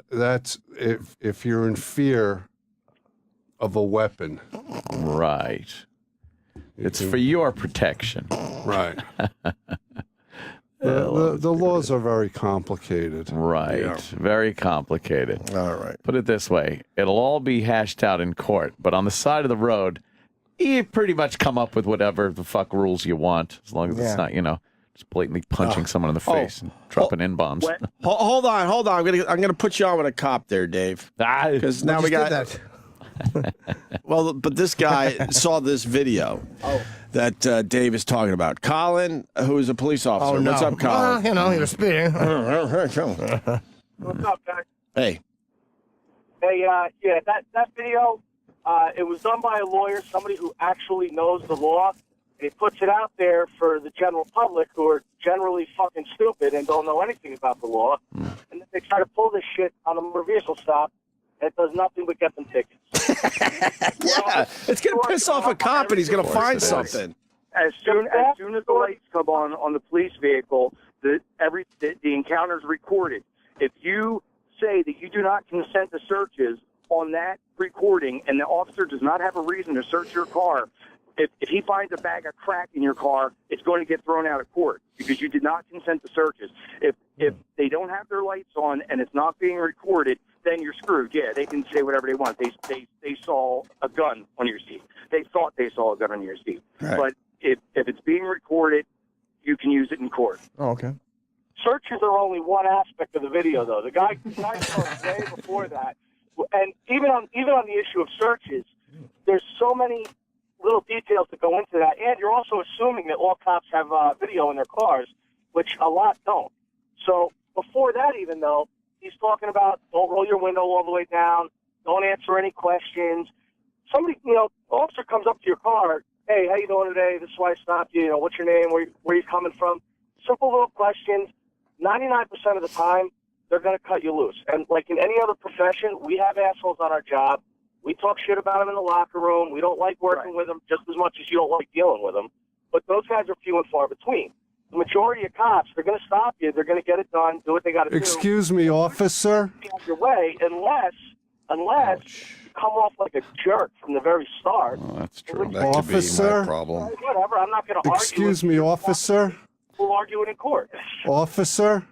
That's if you're in fear of a weapon. Right. It's for your protection. Right. The laws are very complicated. Right. Yeah. Very complicated. All right. Put it this way. It'll all be hashed out in court, but on the side of the road, you pretty much come up with whatever the fuck rules you want, as long as it's not, just blatantly punching someone in the face and dropping N-bombs. Hold on. I'm gonna put you on with a cop there, Dave. Because now we got that. Well, but this guy saw this video that Dave is talking about. Colin, who is a police officer. Oh, no. What's up, Colin? He was speeding. What's up, guys? Hey. Hey, that video, it was done by a lawyer, somebody who actually knows the law. He puts it out there for the general public, who are generally fucking stupid and don't know anything about the law. And then they try to pull this shit on a motor vehicle stop. It does nothing but get them tickets. Yeah, it's going to piss off a cop and he's going to find something. As soon as the lights come on the police vehicle, the encounter's recorded. If you say that you do not consent to searches on that recording and the officer does not have a reason to search your car, if he finds a bag of crack in your car, it's going to get thrown out of court because you did not consent to searches. If they don't have their lights on and it's not being recorded, then you're screwed. Yeah, they can say whatever they want. They saw a gun on your seat. They thought they saw a gun on your seat. Right. But if it's being recorded, you can use it in court. Oh, okay. Searches are only one aspect of the video, though. The guy started way before that, and even on the issue of searches, there's so many little details that go into that, and you're also assuming that all cops have video in their cars, which a lot don't. So before that, even though he's talking about don't roll your window all the way down, don't answer any questions. Somebody, officer comes up to your car, hey, how you doing today? This is why I stopped you. What's your name? Where you coming from? Simple little questions. 99% of the time, they're going to cut you loose. And like in any other profession, we have assholes on our job. We talk shit about them in the locker room. We don't like working with them just as much as you don't like dealing with them. But those guys are few and far between. The majority of cops, they're going to stop you. They're going to get it done, do what they got to do. Excuse me, officer. Your way, unless you come off like a jerk from the very start. Oh, that's true. That Officer? could be my problem. Whatever. I'm not going to argue. Excuse me, officer. We'll argue it in court. Officer?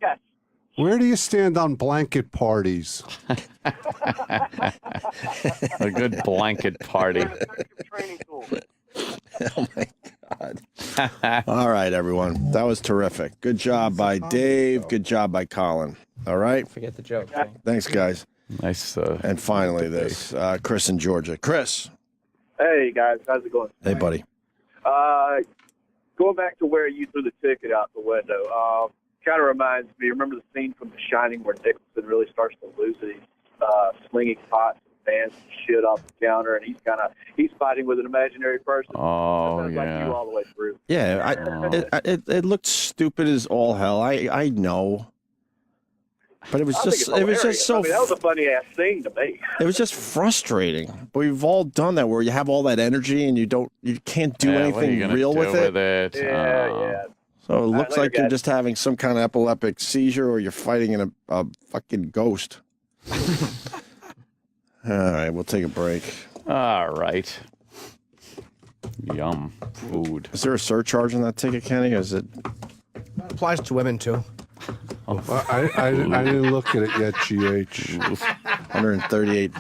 Yes. Where do you stand on blanket parties? A good blanket party. Oh, my All right, everyone. That was terrific. Good job by Dave. Good job by Colin. All right. Forget the joke. Thanks, guys. Nice. And finally, this Chris in Georgia. Chris. Hey, guys. How's it going? Hey, buddy. Going back to where you threw the ticket out the window, kind of reminds me, remember the scene from The Shining where Nicholson really starts to lose it? He's slinging pots and pans and shit off the counter, and he's fighting with an imaginary person. Oh, Sounds like you all the way through. Yeah, it looked stupid as all hell. I know. But it was just so. I mean, that was a funny ass thing to me. It was just frustrating. But we've all done that where you have all that energy and you can't do anything real with it. Yeah. So it looks like you're just having some kind of epileptic seizure or you're fighting in a fucking ghost. All right, we'll take a break. All right. Yum. Food. Is there a surcharge on that ticket, Kenny? Is it applies to women too? Well, I didn't look at it yet, GH. $138.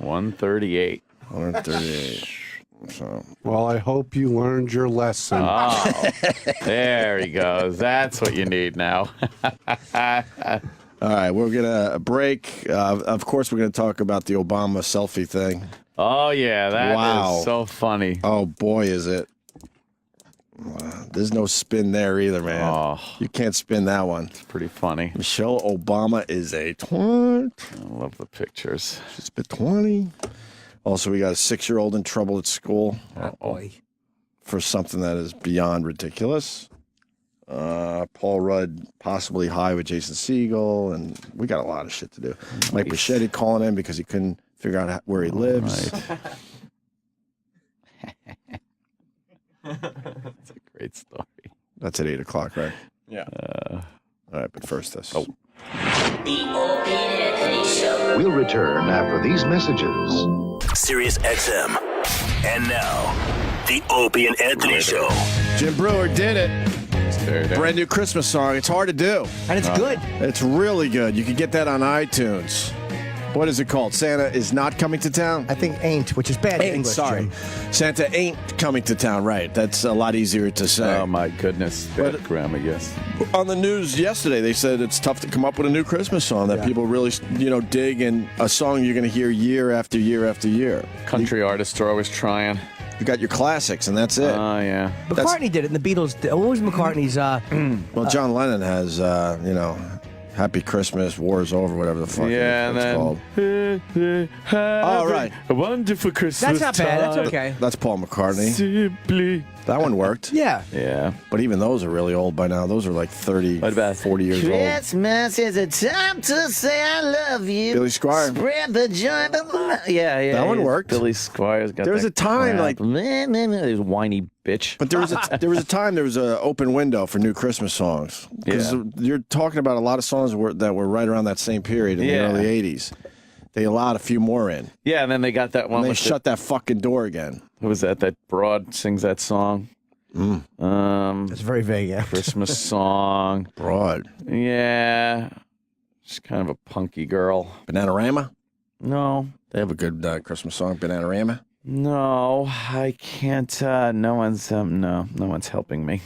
$138. So. Well, I hope you learned your lesson. Oh, there he goes. That's what you need now. All right, we're going to break. Of course, we're going to talk about the Obama selfie thing. Oh, yeah, that is so funny. Oh, boy, is it. There's no spin there either, man. Oh. You can't spin that one. It's pretty funny. Michelle Obama is a twat. I love the pictures. She's been 20. Also, we got a 6-year-old in trouble at school. Boy. For something that is beyond ridiculous. Paul Rudd possibly high with Jason Segel, and we got a lot of shit to do. Nice. Mike Bichetti calling in because he couldn't figure out where he lives. Right. That's a great story. That's at 8 o'clock, right? Yeah. All right, but first this. Oh. We'll return after these messages. Sirius XM. And now, the Opie and Anthony Show. Jim Brewer did it. Brand new Christmas song. It's hard to do. And it's good. It's really good. You can get that on iTunes. What is it called? Santa is not coming to town? I think ain't, which is bad in English. Sorry. Jim. Santa ain't coming to town, right. That's a lot easier to say. Oh, my goodness. Bad grammar, yes. On the news yesterday, they said it's tough to come up with a new Christmas song that people really, dig, and a song you're going to hear year after year after year. Country artists are always trying. You got your classics, and that's it. Oh, yeah. McCartney did it, and the Beatles did. What was McCartney's? Well, John Lennon has, Happy Christmas, War's Over, whatever the fuck it's called. All right. A wonderful Christmas. That's not bad. That's okay. That's Paul McCartney. Simply. That one worked. Yeah. Yeah. But even those are really old by now. Those are like 30, 40 years old. Christmas is a time to say I love you. Billy Squire. Spread the joy. Yeah. That one worked. Billy Squire's got There was a time like this whiny bitch. But there was a time there was an open window for new Christmas songs. Because you're talking about a lot of songs that were right around that same period in the early 80s. They allowed a few more in. Yeah, and then they got that one. And they shut that fucking door again. Who was that? That broad sings that song. It's very vague. Yeah. Christmas song. Broad. Yeah. She's kind of a punky girl. Bananarama? No. They have a good Christmas song, Bananarama. No, I can't. No one's helping me.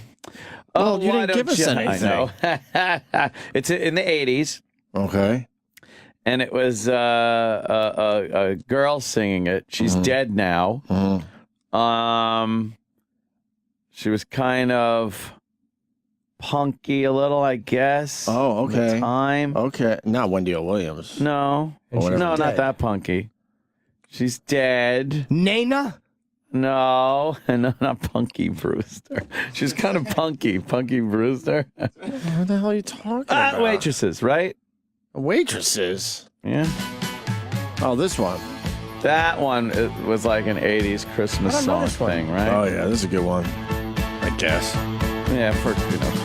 Well, you didn't give us anything. I know. It's in the 80s. Okay. And it was a girl singing it. She's dead now. She was kind of punky a little, I guess. Oh, okay. At the time. Okay. Not Wendy O. Williams. No. No, not that punky. She's dead. Nana? No, not Punky Brewster. She's kind of punky. Punky Brewster. What the hell are you talking about? Waitresses, right? Waitresses? Yeah. Oh, this one. That one it was like an 80s Christmas song thing, right? Oh, yeah, this is a good one. I guess. Yeah, for Christmas.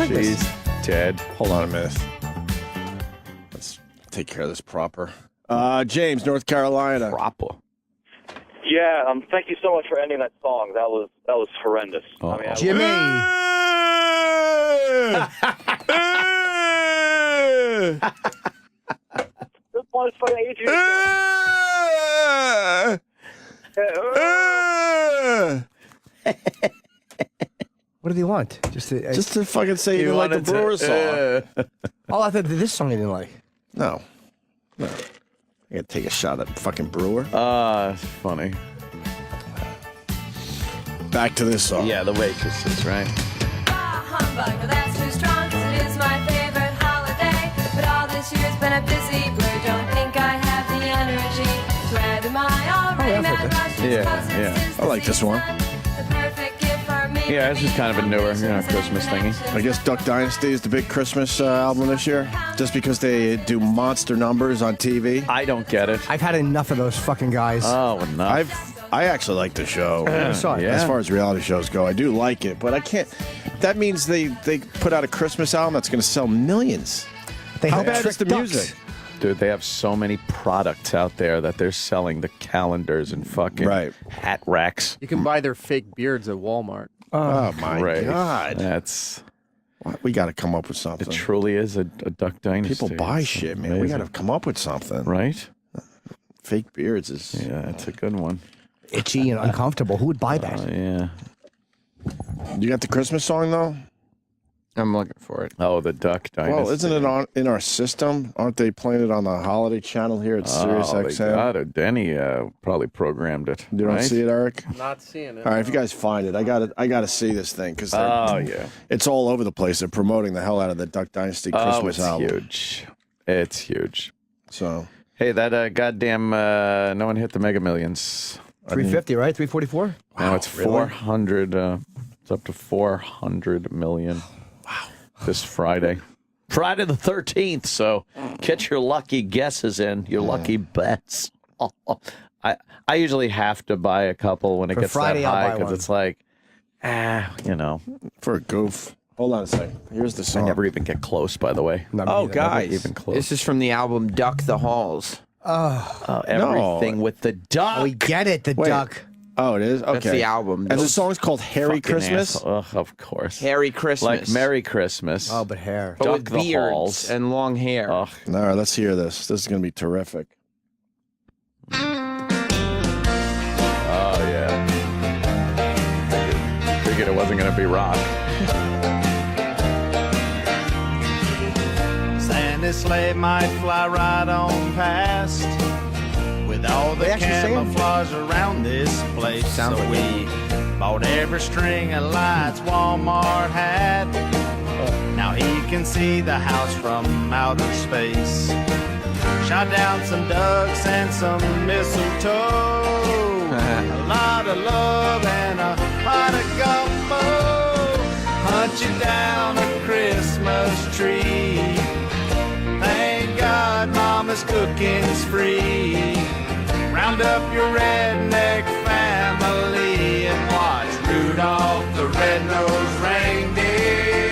She's dead. Hold on a minute. Let's take care of this proper. James, North Carolina. Proper. Yeah, thank you so much for ending that song. That was horrendous. Oh. I mean, Jimmy. What did he want? Just to fucking say he didn't like the Brewer song. Oh, I thought this song he didn't like. No. I gotta take a shot at fucking Brewer. Funny. Back to this song. Yeah, the waitresses, right? Humbug, that's too strong, 'cause it is my favorite holiday. But all this year's been a busy blur. Don't think I have the energy to add my already mad rushes. Yeah. I like this one. The perfect gift for me. Yeah, this is kind of a newer, Christmas thingy. I guess Duck Dynasty is the big Christmas album this year, just because they do monster numbers on TV. I don't get it. I've had enough of those fucking guys. Oh, enough. I actually like the show. As far as reality shows go, I do like it, but I can't. That means they put out a Christmas album that's going to sell millions. How bad is the music? Dude, they have so many products out there that they're selling the calendars and fucking hat racks. You can buy their fake beards at Walmart. Oh my God. That's... We got to come up with something. It truly is a Duck Dynasty. People buy shit, man. We got to come up with something. Right? Fake beards is... Yeah, it's a good one. Itchy and uncomfortable. Who would buy that? Yeah. You got the Christmas song, though? I'm looking for it. Oh, the Duck Dynasty. Well, isn't it in our system? Aren't they playing it on the holiday channel here at Sirius They XM? got it. Denny probably programmed it. You don't right? see it, Eric? Not seeing it. All right, if you guys find it, I got to see this thing because it's all over the place. They're promoting the hell out of the Duck Dynasty Christmas album. Huge. It's huge. So hey, that goddamn no one hit the Mega Millions. 350, right? 344. Now it's 400. It's up to 400 million. Wow. This Friday. Friday the 13th. So get your lucky guesses in, your lucky bets. I usually have to buy a couple when it gets Friday, that high I'll buy because it's like, for a goof. Hold on a second. Here's the song. I never even get close, by the way. Guys, even close. this is from the album Duck the Halls. Everything with the duck. Oh, we get it, the duck. Oh, it is? Okay. That's the album. And the song's called Harry Fucking Christmas? Of course. Harry Christmas. Like Merry Christmas. Oh, but hair. But Duck with the beards Halls. and long hair. All right, let's hear this. This is going to be terrific. Oh, yeah. Figured it wasn't going to be rock. Santa's sleigh might fly right on past with all the camouflage around this place. Sounds so like we bought every string of lights Walmart had. Now he can see the house from outer space. Shot down some ducks and some mistletoe. A lot of love and a pot of gumbo. Hunt you down a Christmas tree. Thank God Mama's cooking's free. Round up your redneck family and watch Rudolph the Red-Nosed Reindeer.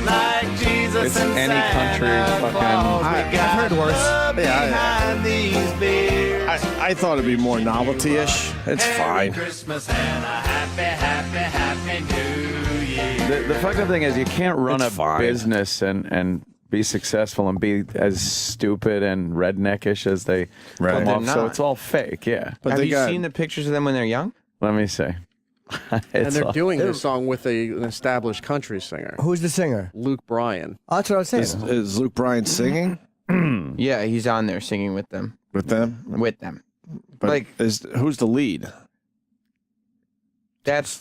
Like Jesus It's and any country Santa fucking... Claus, I've heard worse. behind these beards. I thought it'd be more novelty-ish. It's Merry fine. Christmas and a happy New Year. The fucking thing is you can't run It's a fine. business and be successful and be as stupid and redneckish as they come They're off. So not. it's all fake, yeah. But Have they you got, seen the pictures of them when they're young? Let me see. And they're doing this song with an established country singer, Who's the singer? Luke Bryan. Oh, that's what I was saying. is Luke Bryan singing Yeah, he's on there singing with them. with them? With them. But Like- who's the lead?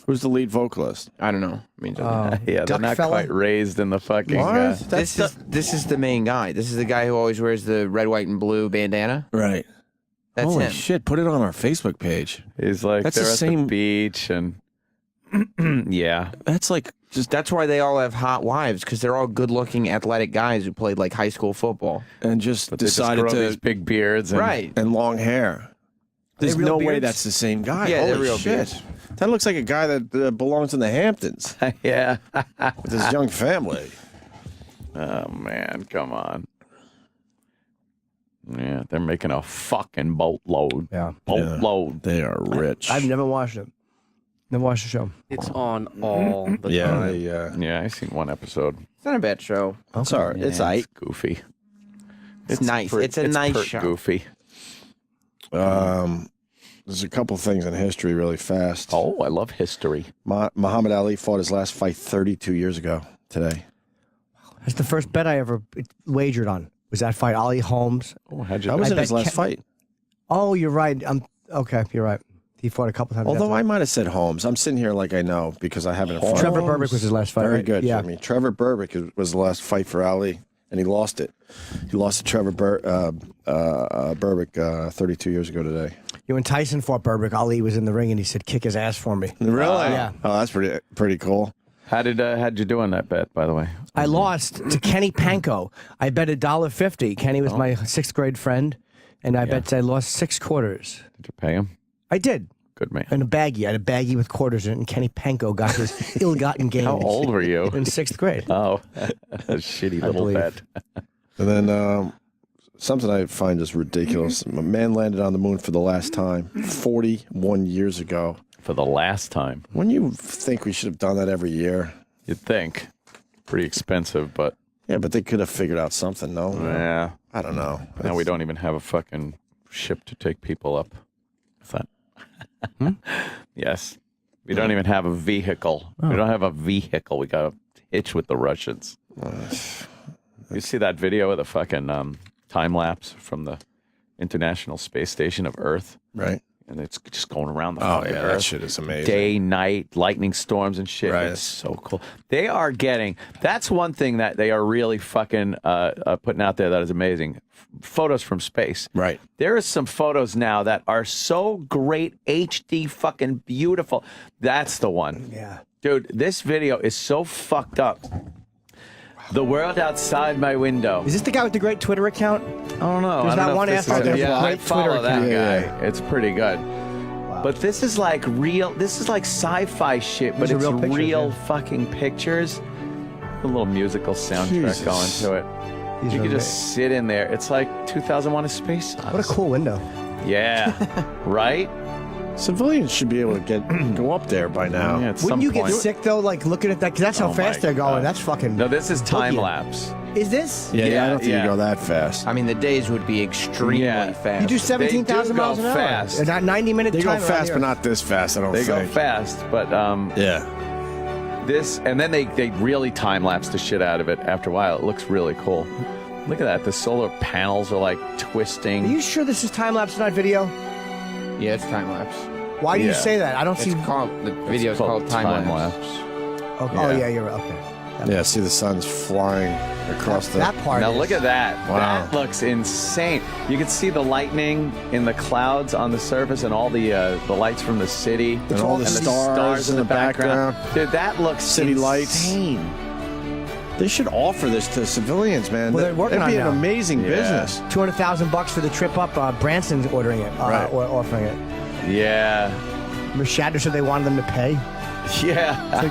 Who's the lead vocalist? I don't know. I mean, yeah, they're Duck not fella? quite raised in the fucking... What? this is the main guy. This is the guy who always wears the red, white, and blue bandana. Right. That's Holy him. shit, put it on our Facebook page. He's like, That's they're the at same- the beach and... yeah. That's like That's why they all have hot wives, because they're all good-looking, athletic guys who played like high school football. and just But they just decided grow to these big beards. And, Right. and long hair. There's real no way beards? that's the same guy. Yeah, they're Holy real shit. beards. That looks like a guy that belongs in the Hamptons yeah. with his young family. Oh, man, come on. Yeah, they're making a fucking boatload. Yeah. Boatload. They are rich. I've never watched it. Never watched the show. It's on all the time. Yeah, I've seen one episode. It's not a bad show. It's all right. It's Yeah, aight. It's goofy. It's nice. It's a nice show. Goofy. There's a couple things in history really fast. Oh, I love history. Muhammad Ali fought his last fight 32 years ago today. That's the first bet I ever wagered on. Was that fight Ali Holmes? Oh, how'd you That do? was in his last fight. Oh, you're right. Okay, you're right. He fought a couple times. Although after. I might have said Holmes. I'm sitting here like I know because I have it in front of me. Trevor Berbick was his last fight. Very right? good, Yeah. Jimmy. Trevor Berbick was the last fight for Ali, and he lost it. He lost to Trevor Berbick 32 years ago today. When Tyson fought Berbick, Ali was in the ring and he said, "Kick his ass for me." Really? Yeah. Oh, that's pretty cool. How'd you do on that bet, by the way? I lost to Kenny Panko. I bet $1.50. Kenny was my 6th grade friend, and I lost 6 quarters. Did you pay him? I did. Good man. In a baggie. I had a baggie with quarters in it, and Kenny Panko got his ill-gotten gains. How old were you? In 6th grade. Oh, a shitty little bet. And then something I find just ridiculous. A man landed on the moon for the last time 41 years ago. For the last time. When you think we should have done that every year? You'd think. Pretty expensive, but... Yeah, but they could have figured out something, no? Yeah. I don't know. Now we don't even have a fucking ship to take people up. Is that... Yes. We don't even have a vehicle. We don't have a vehicle. We got a hitch with the Russians. You see that video of the fucking time lapse from the International Space Station of Earth? Right. And it's just going around the fucking Earth. that shit is amazing. Day, night, lightning storms and shit. Right. It's so cool. They are getting, that's one thing that they are really fucking putting out there that is amazing. Photos from space. Right. There is some photos now that are so great, HD fucking beautiful. That's the one. Yeah. Dude, this video is so fucked up. The world outside my window. Is this the guy with the great Twitter account? I don't know. There's I don't that know one if this after is- the yeah, I great Twitter follow that account. guy. It's pretty good. But this is like real. This is like sci-fi shit, but These are it's real pictures, real yeah. fucking pictures. A little musical soundtrack Jesus. going to it. These You are can just sit in there. It's like 2001: A Space Odyssey. What a cool window. Yeah. Right. Civilians should be able to go up there by now. Yeah, at some Wouldn't you point. get sick though, like looking at that? Because that's how Oh fast my they're going. God. That's fucking. No, this is time boogie. lapse. Is this? Yeah, I don't think yeah. you go that fast. I mean, the days would be extremely fast. You do 17,000 They do miles go an hour. fast. And that 90-minute They go time around fast, the but Earth. not this fast, I don't They think. go fast, but Yeah. this, and then they really time lapse the shit out of it. After a while, it looks really cool. Look at that. The solar panels are like twisting. Are you sure this is time lapse, not video? Yeah, it's time lapse. Why do you Yeah. say that? I don't see. It's called the video's called time lapse. Oh, Yeah. oh yeah, you're right. Okay. Yeah, see the sun's flying across the... That part. Now is- look at that. Wow. That looks insane. You can see the lightning in the clouds on the surface and all the lights from the city. And all the stars in the background. Dude, that looks City lights. insane. They should offer this to civilians, man. Well, they're working That'd be on an it now. amazing Yeah. business. $200,000 for the trip up. Branson's ordering it, Right. or offering it. Yeah. Shadow said they wanted them to pay. Yeah.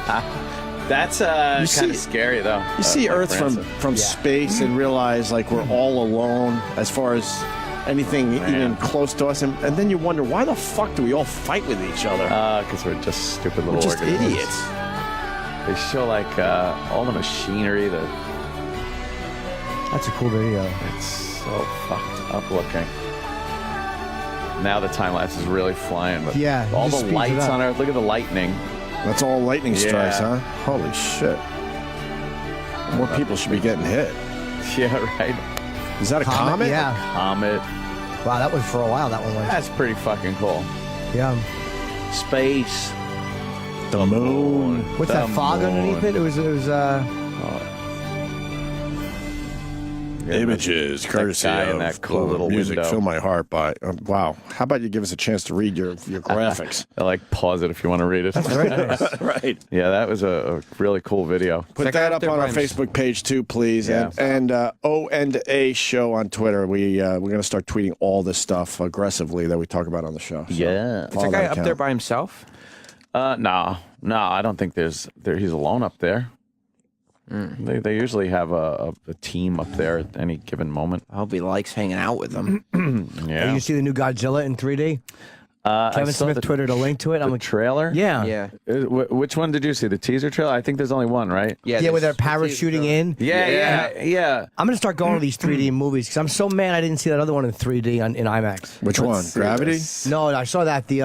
That's kind see- of scary, though. You see like Earth Branson. from space and realize like we're all alone as far as anything even close to us, and then you wonder why the fuck do we all fight with each other? Because we're just stupid little We're just organisms. idiots. They show like all the machinery. That's a cool video. It's so fucked up looking. Now the time lapse is really flying. But Yeah, it all just the speeds it lights up. on Earth. Look at the lightning. That's all lightning strikes, Yeah. huh? Holy shit! More people should be getting hit. Yeah, right. Is that a comet? Yeah. Comet. Wow, that was for a while. That one was. That's pretty fucking cool. Yeah. Space. The moon. What's that fog underneath it? It was. Images, courtesy guy in of that cool little music. window. Fill my heart by. Wow. How about you give us a chance to read your graphics? I like pause it if you want to read it. That's very nice. Right. Yeah, that was a really cool video. Put that up on our Facebook page too, please. Yeah. And O&A show on Twitter. We're going to start tweeting all this stuff aggressissively that we talk about on the show. So Yeah. Is that guy up there by himself? No, I don't think he's alone up there. They usually have a team up there at any given moment. I hope he likes hanging out with them. Hey, Yeah. you see the new Godzilla in 3D? Kevin Smith tweeted a link to it. I'm a trailer. Yeah. Which one did you see? The teaser trailer? I think there's only one, right? Yeah, where they're parachuting in. Yeah. I'm gonna start going to these 3D movies because I'm so mad I didn't see that other one in 3D in IMAX. Which one? Gravity? No, I saw that the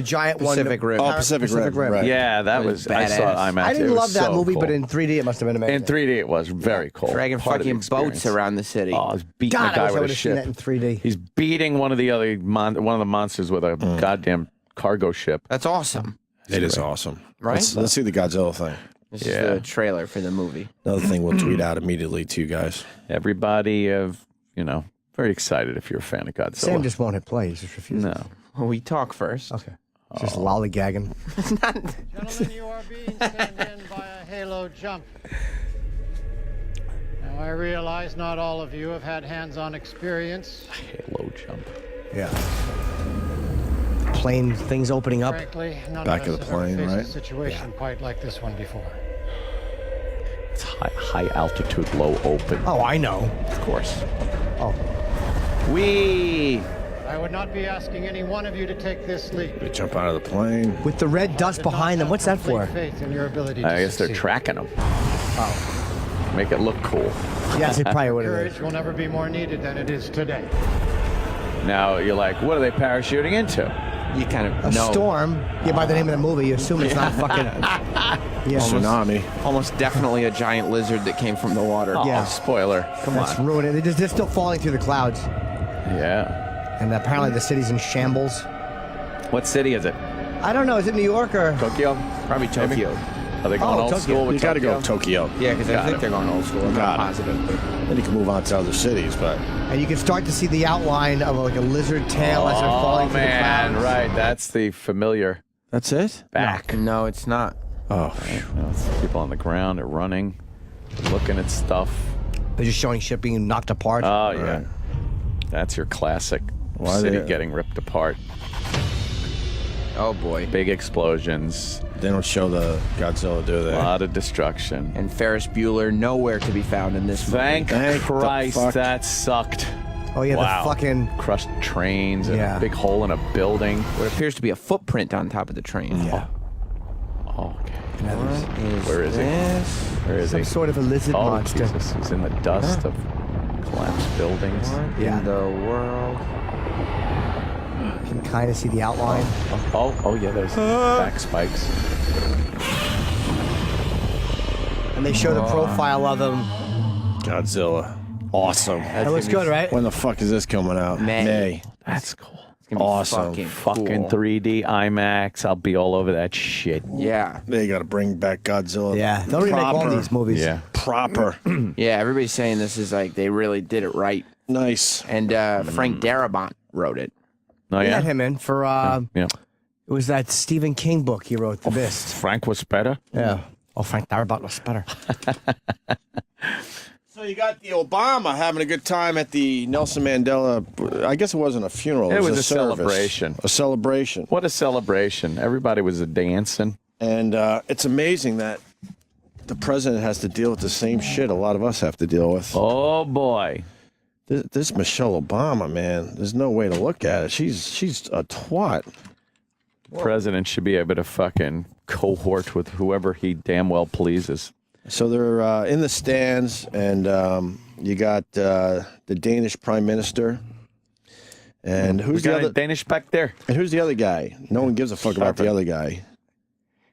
giant Pacific one. Rim. Oh, Pacific Rim. Right. Yeah, that was. I saw IMAX. I didn't love that movie, cool. but in 3D it must have been amazing. In 3D, it was very cool. Dragging Part of the fucking boats experience. around the city. Oh, he's beating God, a guy I wish I with would a have seen that ship. in 3D. He's beating one of the monsters with a goddamn cargo ship. That's awesome. It is awesome. Right? Let's see the Godzilla thing. This is the trailer for the movie. Another thing we'll tweet out immediately to you guys. Everybody, very excited if you're a fan of Godzilla. Sam just won't hit play. He's just refusing. No. Well, we talk first. Okay. Just lollygagging. Gentlemen, you are being sent in by a halo jump. Now, I realize not all of you have had hands-on experience. Halo jump. Yeah. Plane things opening up. Frankly, none Back of of us the have plane, ever faced right? a situation quite like this one before. It's high altitude, low open. Oh, I know. Of course. Oh. I would not be asking any one of you to take this leap. They jump out of the plane. With the red dust behind them, what's that for? Faith in your ability to I guess they're succeed. tracking them. Oh. Make it look cool. Yes, it probably would have. Courage will never be more needed than it is today. Now you're like, what are they parachuting into? You kind of A know. storm. Yeah, by the name of the movie, you assume it's not fucking. Yeah. Tsunami. Almost definitely a giant lizard that came from the water. Oh, Yeah. spoiler. Come That's on. ruining it. They're still falling through the clouds. Yeah. And apparently the city's in shambles. What city is it? I don't know. Is it New York or? Tokyo? Probably Tokyo. Are they going old Tokyo. school with You got to Tokyo? go Tokyo. Yeah, because I Got think it. they're going old school. I'm not Got it. positive. Then you can move on to other cities, but And you can start to see the outline of like a lizard tail as they're falling through the man, clouds. right. That's the familiar that's it. back. No, it's not. Oh, No, it's people on the ground, they're running, they're looking at stuff. They're just showing shit being knocked apart. Oh, yeah. Right. That's your classic Why city they- getting ripped apart. Oh, boy. Big explosions, they don't show the Godzilla, do a they? lot of destruction. And Ferris Bueller nowhere to be found in this movie. Thank Thank the Christ fuck. that sucked. Oh yeah, Wow. the fucking. Crushed trains and Yeah. a big hole in a building. What appears to be a footprint on top of the train. Yeah. Oh, okay. What Where is he? this? Where is Some he? sort of a lizard Oh, monster. Jesus. He's in the dust of collapsed buildings. What Yeah. in the world? You can kind of see the outline. Oh, yeah, there's back spikes. And they show the profile of him. Godzilla. Awesome. That looks good, right? When the fuck is this coming out? May. That's cool. It's gonna be Awesome. Fucking cool. 3D IMAX. I'll be all over that shit. Yeah. They got to bring back Godzilla. Yeah, they'll remake all Proper. these movies. Yeah. Proper. Yeah, everybody's saying this is like they really did it right. Nice. And Frank Darabont wrote it. Oh, We yeah? had him in for. Yeah. It was that Stephen King book he wrote, The Mist. Frank was better? Yeah. Oh, Frank Darabont was better. So you got the Obama having a good time at the Nelson Mandela. I guess it wasn't a funeral. It was a service. celebration. A celebration. What a celebration. Everybody was dancing. And it's amazing that the president has to deal with the same shit a lot of us have to deal with. Oh, boy. This Michelle Obama, man, there's no way to look at it. She's a twat. The president should be able to fucking cohort with whoever he damn well pleases. So they're in the stands, and you got the Danish prime minister. And We who's the got other? any Danish back there? And who's the other guy? No one gives a fuck about the other guy.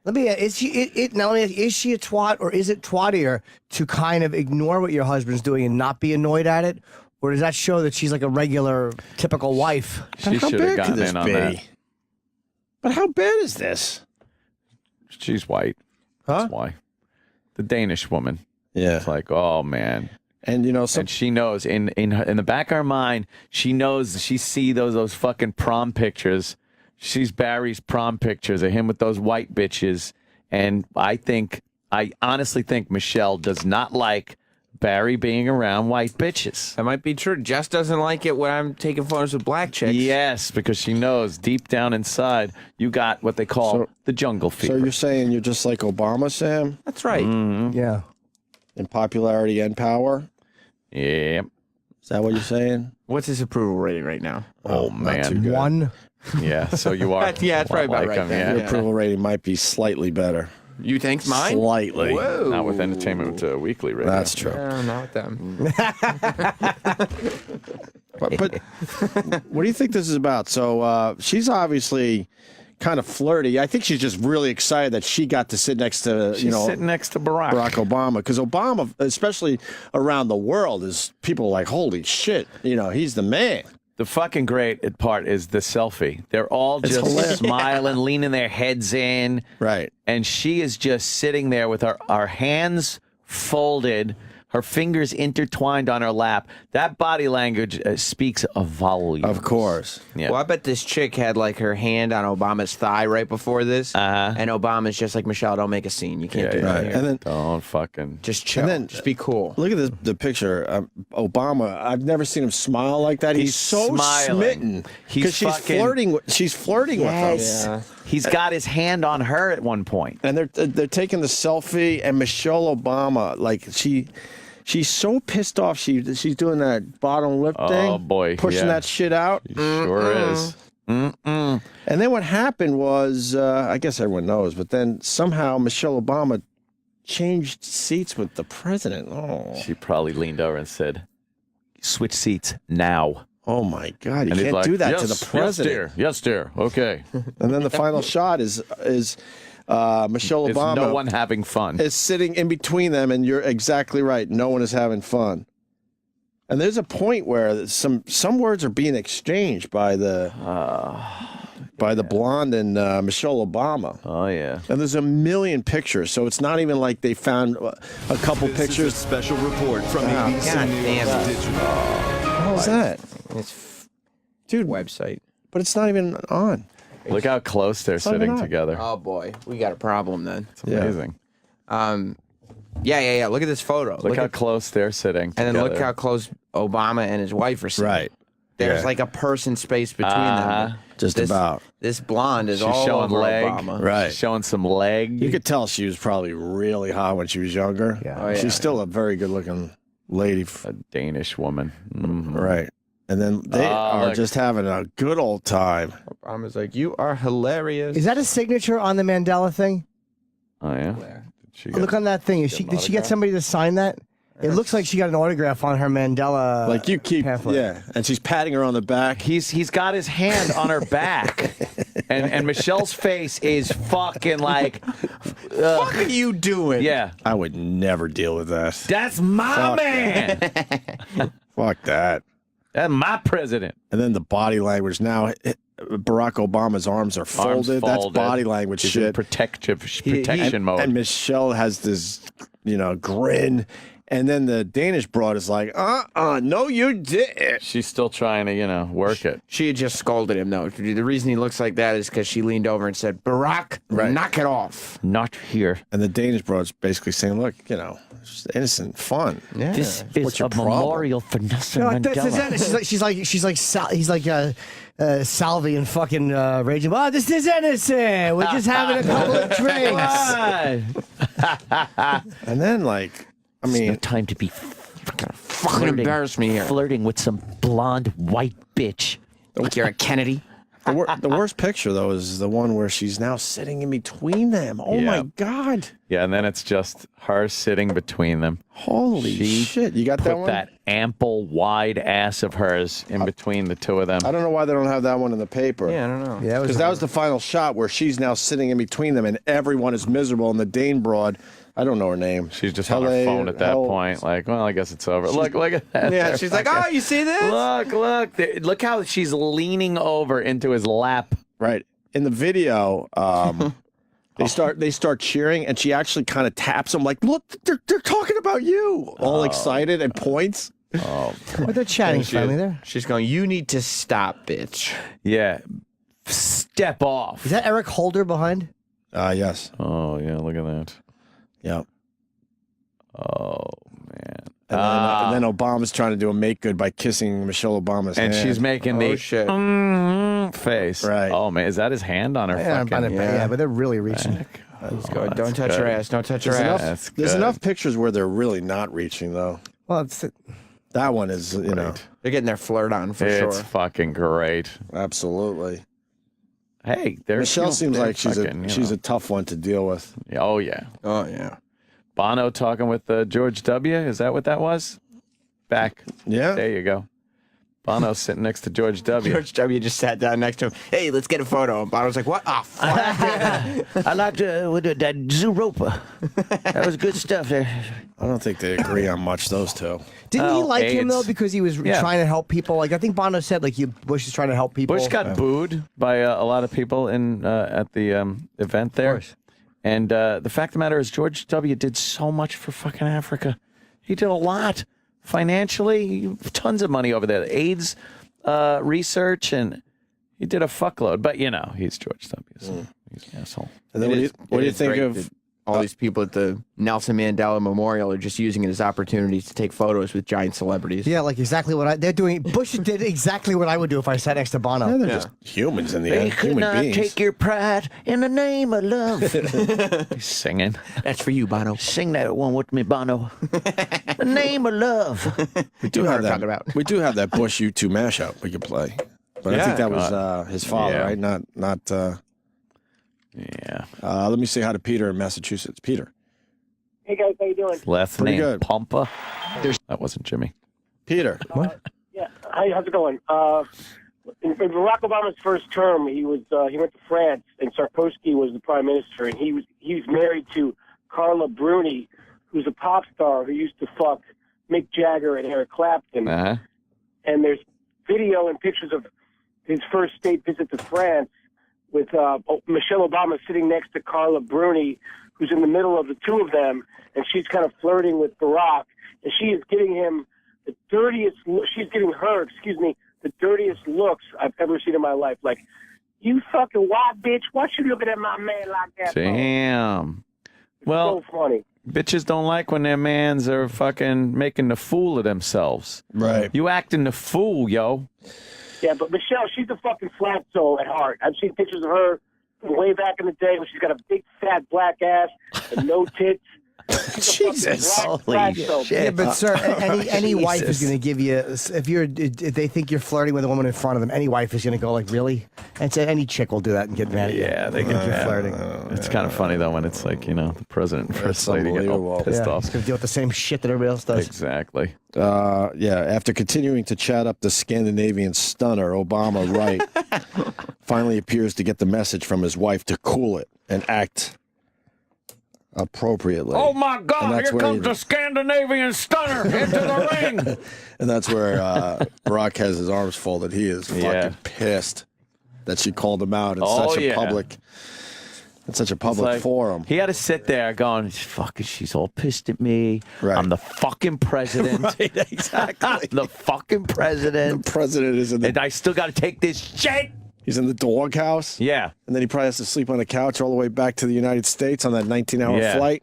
Let me. Is she a twat, or is it twattier to kind of ignore what your husband's doing and not be annoyed at it, or does that show that she's like a regular, typical wife? She How should have bad could gotten this in on be? that. But how bad is this? She's white. Huh? That's why. The Danish woman. Yeah. It's like, oh, man. And you know, and she knows in the back of her mind, she knows she see those fucking prom pictures. She's Barry's prom pictures of him with those white bitches. And I honestly think Michelle does not like Barry being around white bitches. That might be true. Jess doesn't like it when I'm taking photos with black chicks. Yes, because she knows deep down inside you got what they call the jungle fever. So you're saying you're just like Obama, Sam? That's right. Mm-hmm. Yeah. In popularity and power? Yeah. Is that what you're saying? What's his approval rating right now? Oh, not man. too good. 1. Yeah, so you are. Yeah, it's probably about right him, then. Your approval rating might be slightly better. You think mine? Slightly. Whoa. Not with Entertainment Weekly radio. That's true. No, not with them. But what do you think this is about? So she's obviously kind of flirty. I think she's just really excited that she got to sit next to sitting next to Barack Obama, because Obama, especially around the world, is people are like, holy shit, he's the man. The fucking great part is the selfie. They're all just smiling, leaning their heads in. Right. And she is just sitting there with our hands folded, her fingers intertwined on her lap. That body language speaks a volume. Of course. Yeah. Well, I bet this chick had like her hand on Obama's thigh right before this, and Obama's just like, Michelle, don't make a scene. You can't do that. Here. And then don't fucking just chill. And then, just be cool. Look at the picture. Obama. I've never seen him smile like that. He's so smiling. smitten because she's fucking flirting. She's flirting with him. Yeah. He's got his hand on her at one point, and they're taking the selfie. And Michelle Obama, like she's so pissed off. She's doing that bottom lip thing. Oh boy, pushing that shit out. She sure is. And then what happened was, I guess everyone knows, but then somehow Michelle Obama changed seats with the president. Oh, she probably leaned over and said, "Switch seats now." Oh my God, you And he's can't like, do that yes, to the president. Yes, dear. Okay. And then the final shot is Michelle Is Obama. no one having fun. Is sitting in between them, and you're exactly right. No one is having fun. And there's a point where some words are being exchanged by the blonde and Michelle Obama. Oh yeah. And there's a million pictures, so it's not even like they found a couple pictures. Special report from ABC God News damn it. Digital. How's that? It's dude website, but it's not even on. Look how close they're not even sitting on. together. Oh boy, we got a problem then. It's amazing. Yeah. Look at this photo. Look how close they're sitting. And then look how close Obama and his wife are sitting. Right. There's Yeah. like a person space between them. Just This- about. This blonde is She's all showing over leg. Obama. Right. She's showing some leg. You could tell she was probably really hot when she was younger. Yeah. Oh, yeah. She's still a very good-looking lady. A Danish woman. Mhm. Right. And then they are look. just having a good old time. Obama's like, you are hilarious. Is that a signature on the Mandela thing? Oh yeah. Did she Look on that thing. Did she get somebody to sign that? It looks like she got an autograph on her Mandela. Like you keep, pamphlet. yeah. And she's patting her on the back. He's got his hand on her back, and Michelle's face is fucking like. What are you doing? Yeah, I would never deal with that. that's my Fuck man. Fuck that. That's my president. And then the body language now. Barack Obama's arms are folded. That's body language He's in shit. protection mode. And Michelle has this, grin. And then the Danish broad is like, no, you didn't. She's still trying to, work it. She had just scolded him, though. The reason he looks like that is because she leaned over and said, Barack, knock it off. Not here. And the Danish broad's basically saying, look, it's just innocent fun. Yeah. This What's is your a problem? memorial for Nelson No, Mandela. she's like he's like Salvi and fucking raging. Oh, this is innocent. We're just having a couple of drinks. And then, It's no time to be Fucking embarrass me here. flirting with some blonde white bitch. Like you're a Kennedy. The worst picture, though, is the one where she's now sitting in between them. Oh, my God. Yeah, and then it's just her sitting between them. Holy She shit. You got that Put one? that ample, wide ass of hers in between the two of them. I don't know why they don't have that one in the paper. Yeah, I don't know. Yeah, Because that was the final shot where she's now sitting in between them and everyone is miserable. And the Dane broad, I don't know her name. She's just on her phone at that point. Like, well, I guess it's over. Look at that. Yeah, They're she's like, fucking- oh, you see this? Look. Look how she's leaning over into his lap. Right. In the video, they start cheering, and she actually kind of taps him like, look, they're talking about you. All excited and points. Oh, What they're chatting friendly there. She's going, you need to stop, bitch. yeah. Step off. Is that Eric Holder behind? Yes. Oh, yeah, look at that. Yep. Oh, man. And then Obama's trying to do a make good by kissing Michelle Obama's And hand. she's making the shit. Face. Right. Oh, man. Is that his hand on her Yeah, fucking... but they're really reaching. He's going, don't touch her ass. Don't touch her ass. There's enough pictures where they're really not reaching, though. Well, That one is, They're getting their flirt on for It's sure. fucking great. Absolutely. Hey, Michelle seems like she's a tough one to deal with. Oh yeah. Oh yeah. Bono talking with George W. Is that what that was? Back. Yeah. There you go. Bono's sitting next to George W. George W. just sat down next to him. Hey, let's get a photo. And Bono's like, what? Oh, fuck. I liked that Zooropa. That was good stuff there. I don't think they agree on much, those two. Didn't he like him, though, because he was trying to help people? Like, I think Bono said, like, Bush is trying to help people. Bush got booed by a lot of people at the event there. Of course. And the fact of the matter is George W. did so much for fucking Africa. He did a lot. Financially, tons of money over there. AIDS research, and he did a fuckload. But, he's George W., so he's an asshole. And then what do you think of... All these people at the Nelson Mandela Memorial are just using it as opportunities to take photos with giant celebrities. Yeah, like exactly what they're doing. Bush did exactly what I would do if I sat next to Bono. Yeah, they're just humans in the end. They could human not beings. take your pride in the name of love. He's singing. That's for you, Bono. Sing that one with me, Bono. The name of love. We do have that. We do have that Bush U2 mashup we could play, but I think that was his father, right? Not. Yeah. Let me say hi to Peter in Massachusetts. Peter. Hey guys, how you doing? Last Pretty name good. Pompa. That wasn't Jimmy. Peter. What? Yeah. How's it going? In Barack Obama's first term, he went to France, and Sarkozy was the prime minister, and he was married to Carla Bruni, who's a pop star who used to fuck Mick Jagger and Eric Clapton. Uh-huh. And there's video and pictures of his first state visit to France with Michelle Obama sitting next to Carla Bruni, who's in the middle of the two of them, and she's kind of flirting with Barack, and she is giving him the dirtiest looks I've ever seen in my life. Like, you fucking white bitch, why you looking at my man like that? Damn. Well, so funny. Bitches don't like when their mans are fucking making the fool of themselves. Right. You acting the fool, yo. Yeah, but Michelle, she's a fucking flat soul at heart. I've seen pictures of her from way back in the day when she's got a big, fat, black ass and no tits. Jesus. Holy shit. Yeah, but sir, any wife is going to give you, if they think you're flirting with a woman in front of them, any wife is going to go like, really? And so any chick will do that and get mad at you. Yeah, they get you're flirting. It's kind of funny, though, when it's like, the president and first lady get all pissed off. He's going to deal with the same shit that everybody else does. Exactly. After continuing to chat up the Scandinavian stunner, Obama, finally appears to get the message from his wife to cool it and act appropriately. Oh my God, here comes the Scandinavian stunner into the ring. And that's where Barack has his arms folded. He is fucking pissed that she called him out in such a public forum. He had to sit there going, fucking, she's all pissed at me. Right. I'm the fucking president. Right, exactly. The fucking president. The president is in the... And I still got to take this shit. He's in the doghouse. Yeah. And then he probably has to sleep on the couch all the way back to the United States on that 19-hour flight.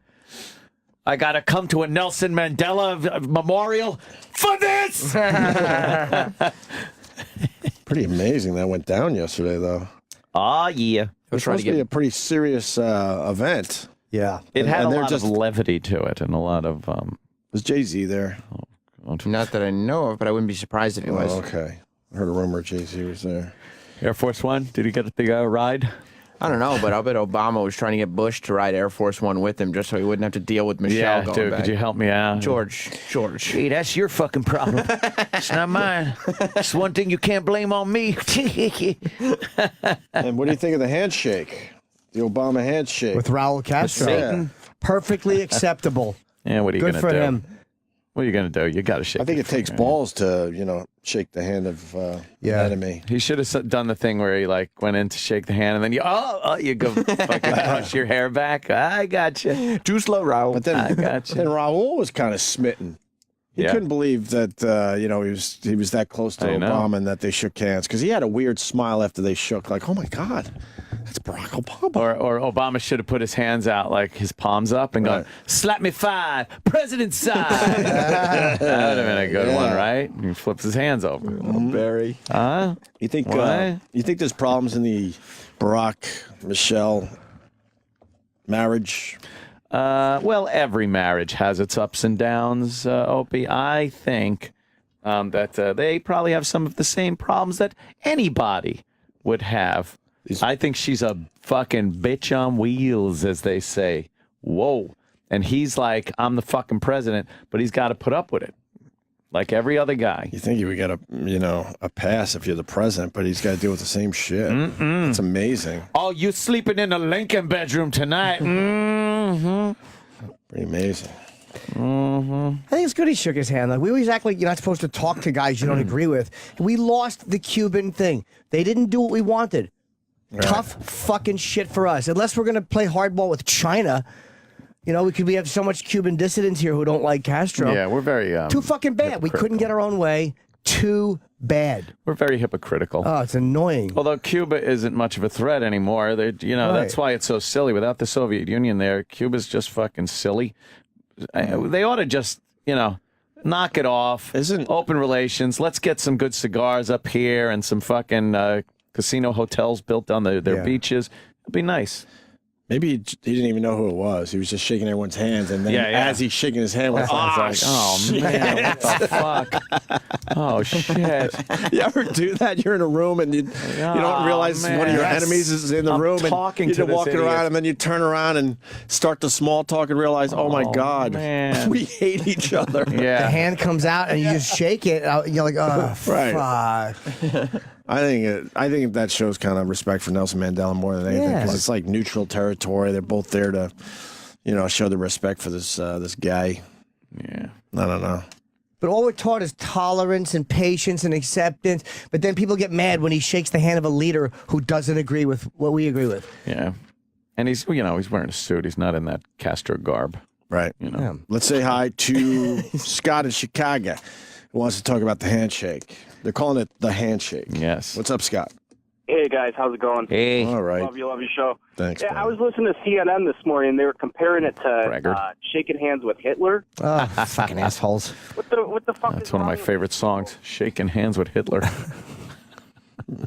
I got to come to a Nelson Mandela memorial for this. Pretty amazing that went down yesterday, though. Oh, yeah. It was supposed to be a pretty serious event. Yeah. It had a lot of levity to it and a lot of... Was Jay-Z there? Not that I know of, but I wouldn't be surprised if he was. Okay. I heard a rumor Jay-Z was there. Air Force One? Did he get the ride? I don't know, but I'll bet Obama was trying to get Bush to ride Air Force One with him just so he wouldn't have to deal with Michelle going dude, back. could you help me out? George. Hey, that's your fucking problem. It's not mine. It's one thing you can't blame on me. And what do you think of the handshake? The Obama handshake. With Raul Castro. Satan. Perfectly acceptable. Yeah, what are you Good going to for do? him. What are you going to do? You got to shake I think it takes balls to, shake the hand of an enemy. He should have done the thing where he went in to shake the hand and then you go fucking brush your hair back. I got you. Too slow, Raul. But then, I got you. Then Raul was kind of smitten. He couldn't believe that he was that close to Obama and that they shook hands because he had a weird smile after they shook. Like, oh my God, that's Barack Obama. Or Obama should have put his hands out, like his palms up, and gone, slap me 5, president side. That would have been a good one, right? He flips his hands over. Barry. You think What? you think there's problems in the Barack Michelle marriage? Well, every marriage has its ups and downs, Opie. I think that they probably have some of the same problems that anybody would have. I think she's a fucking bitch on wheels, as they say. Whoa. And he's like, I'm the fucking president, but he's got to put up with it. Like every other guy. You think you would get a pass if you're the president, but he's got to deal with the same shit. It's amazing. Oh, you sleeping in the Lincoln bedroom tonight? Pretty amazing. I think it's good he shook his hand. Like we always act like you're not supposed to talk to guys you don't agree with. We lost the Cuban thing. They didn't do what we wanted. Right. Tough fucking shit for us. Unless we're gonna play hardball with China. We have so much Cuban dissidents here who don't like Castro. Yeah, we're very too fucking bad. We couldn't get our own way. Too bad. We're very hypocritical. Oh, it's annoying. Although Cuba isn't much of a threat anymore. That's why it's so silly. Without the Soviet Union there, Cuba's just fucking silly. They ought to just, knock it off. Open relations. Let's get some good cigars up here and some fucking casino hotels built on their beaches. It'd be nice. Maybe he didn't even know who it was. He was just shaking everyone's hands, and then as he's shaking his hand, oh man, what the fuck? Oh shit! You ever do that? You're in a room and you don't realize one of your enemies is in the room, and you're walking around, and then you turn around and start the small talk and realize, oh my god, we hate each other. Yeah, the hand comes out and you just shake it. You're like, oh, right. Fuck. I think that shows kind of respect for Nelson Mandela more than anything, because it's like neutral territory. They're both there to, show the respect for this guy. Yeah, I don't know. But all we're taught is tolerance and patience and acceptance. But then people get mad when he shakes the hand of a leader who doesn't agree with what we agree with. Yeah, and he's wearing a suit. He's not in that Castro garb. Right. Let's say hi to Scott in Chicago, who wants to talk about the handshake. They're calling it the handshake. Yes. What's up, Scott? Hey, guys. How's it going? Hey. All right. Love your show. Thanks. Yeah, I was listening to CNN this morning, and they were comparing it to shaking hands with Hitler. Oh, fucking assholes. What the fuck That's one of my favorite songs, Shaking Hands with Hitler.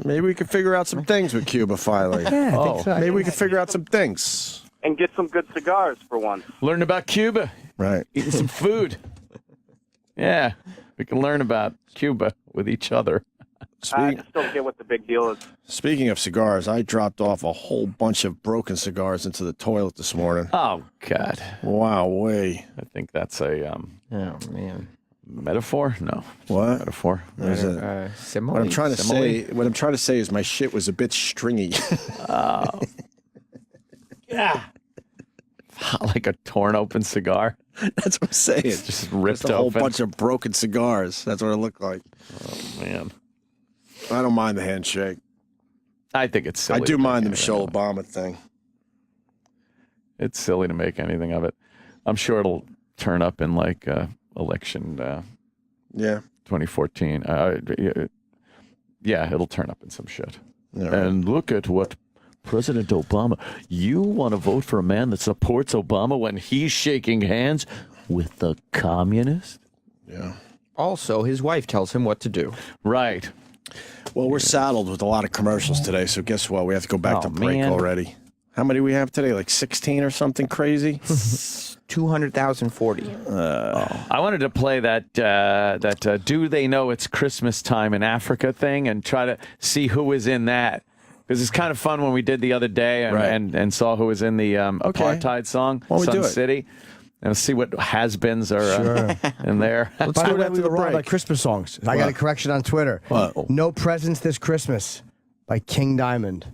Maybe we could figure out some things with Cuba finally. Yeah, I think so. Maybe we could figure out some things. And get some good cigars for once. Learn about Cuba. Right. Eating some food. Yeah. We can learn about Cuba with each other. I just don't get what the big deal is. Speaking of cigars, I dropped off a whole bunch of broken cigars into the toilet this morning. Oh, God. Wow, way. I think that's a metaphor? No. What? Metaphor. Simile. What I'm trying to say is my shit was a bit stringy. Yeah. Like a torn open cigar. That's what I'm saying. It's just ripped open. A whole bunch of broken cigars. That's what it looked like. Oh, man. I don't mind the handshake. I think it's silly. I do mind the Michelle Obama thing. It's silly to make anything of it. I'm sure it'll turn up in like election 2014. Yeah, it'll turn up in some shit. Yeah, right. And look at what President Obama, you want to vote for a man that supports Obama when he's shaking hands with the communist? Yeah. Also, his wife tells him what to do. Right. Well, we're saddled with a lot of commercials today, so guess what? We have to go back to break already. How many do we have today? Like 16 or something crazy? 200,040. I wanted to play that Do They Know It's Christmas Time in Africa thing and try to see who was in that. Because it's kind of fun when we did the other day and saw who was in the apartheid song, Sun City. And see what has-beens are in there. Let's do that. We were wrong about Christmas songs. I got a correction on Twitter. What? No Presents This Christmas by King Diamond.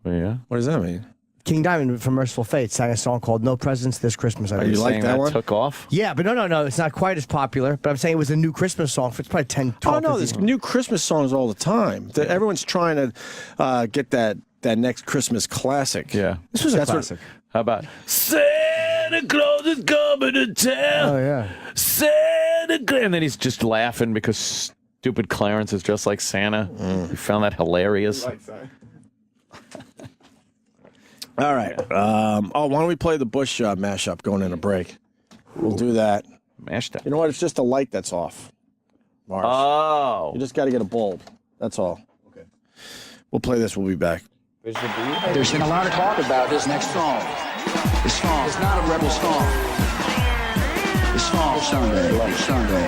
Yeah? What does that mean? King Diamond from Merciful Fate sang a song called No Presents This Christmas. You like that one? Took off? Yeah, but no. It's not quite as popular. But I'm saying it was a new Christmas song. It's probably 10, 12, Oh, no, there's new Christmas songs all the time. Everyone's trying to get that next Christmas classic. Yeah. This was a classic. How about Santa Claus is coming to town? Oh, yeah. Santa Claus. And then he's just laughing because stupid Clarence is just like Santa. You found that hilarious. All right. Why don't we play the Bush mashup going in a break? We'll do that. Mashed up. You know what? It's just a light that's off. Mars. Oh. You just got to get a bulb. That's all. Okay. We'll play this. We'll be back. There's been a lot of talk about this next song. This song is not a rebel song. This song, Sunday, like Sunday.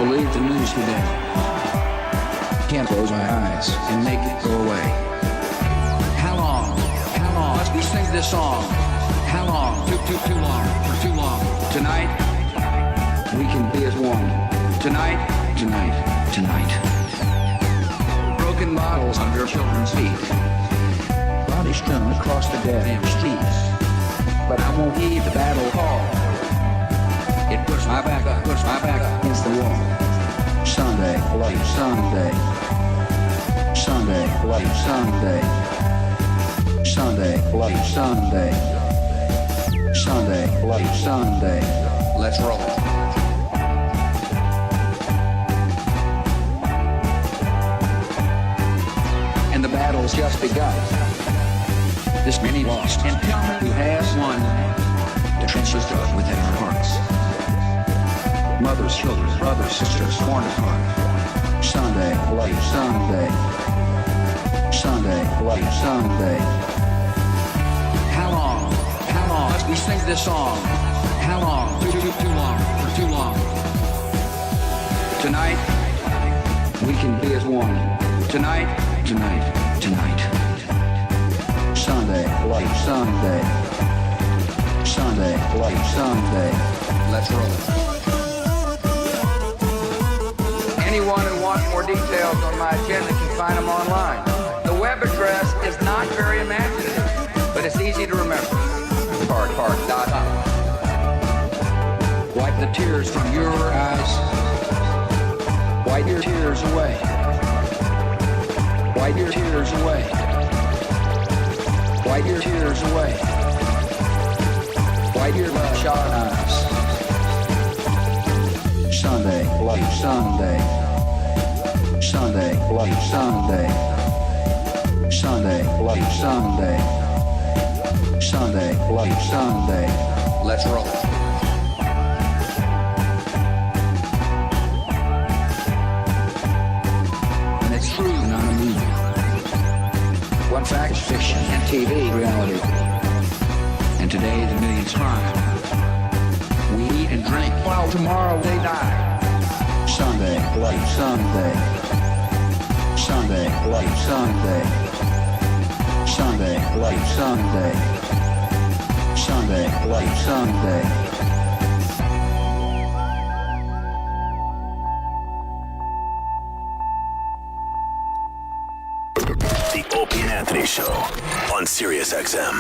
believe the news today. Can't close my eyes and make it go away. How long must we sing this song? How long? Too long, for too long. Tonight, we can be as one. Tonight. Broken bottles under children's feet. Bodies strewn across the damn streets. But I won't heed the battle call. It puts my back up against the wall. Sunday, bloody Sunday. Sunday, bloody Sunday. Sunday, bloody Sunday. Sunday, bloody Sunday. Let's roll. And the battle's just begun. This many lost, and tell me who has won. The trenches dug within our hearts. Mothers, children, brothers, sisters, torn apart. Sunday, bloody Sunday. Sunday, bloody Sunday. How long must we sing this song? How long? Too long, for too long. Tonight, we can be as one. Tonight. Sunday, bloody Sunday. Sunday, bloody Sunday. Let's roll. Anyone who wants more details on my agenda can find them online. The web address is not very imaginative, but it's easy to remember. Park.com. Wipe the tears from your eyes. Wipe your tears away. Wipe your tears away. Wipe your tears away. Wipe your bloodshot eyes. Sunday, bloody Sunday. Sunday, bloody Sunday. Sunday, bloody Sunday. Sunday, bloody Sunday. Let's roll. And it's true, not a movie. One fact is fiction and TV reality. And today the millions crime. We eat and drink while tomorrow they die. Sunday, bloody Sunday. Sunday, bloody Sunday. Sunday, bloody Sunday. Sunday, bloody Sunday. The Openy Anthony Show on Sirius XM.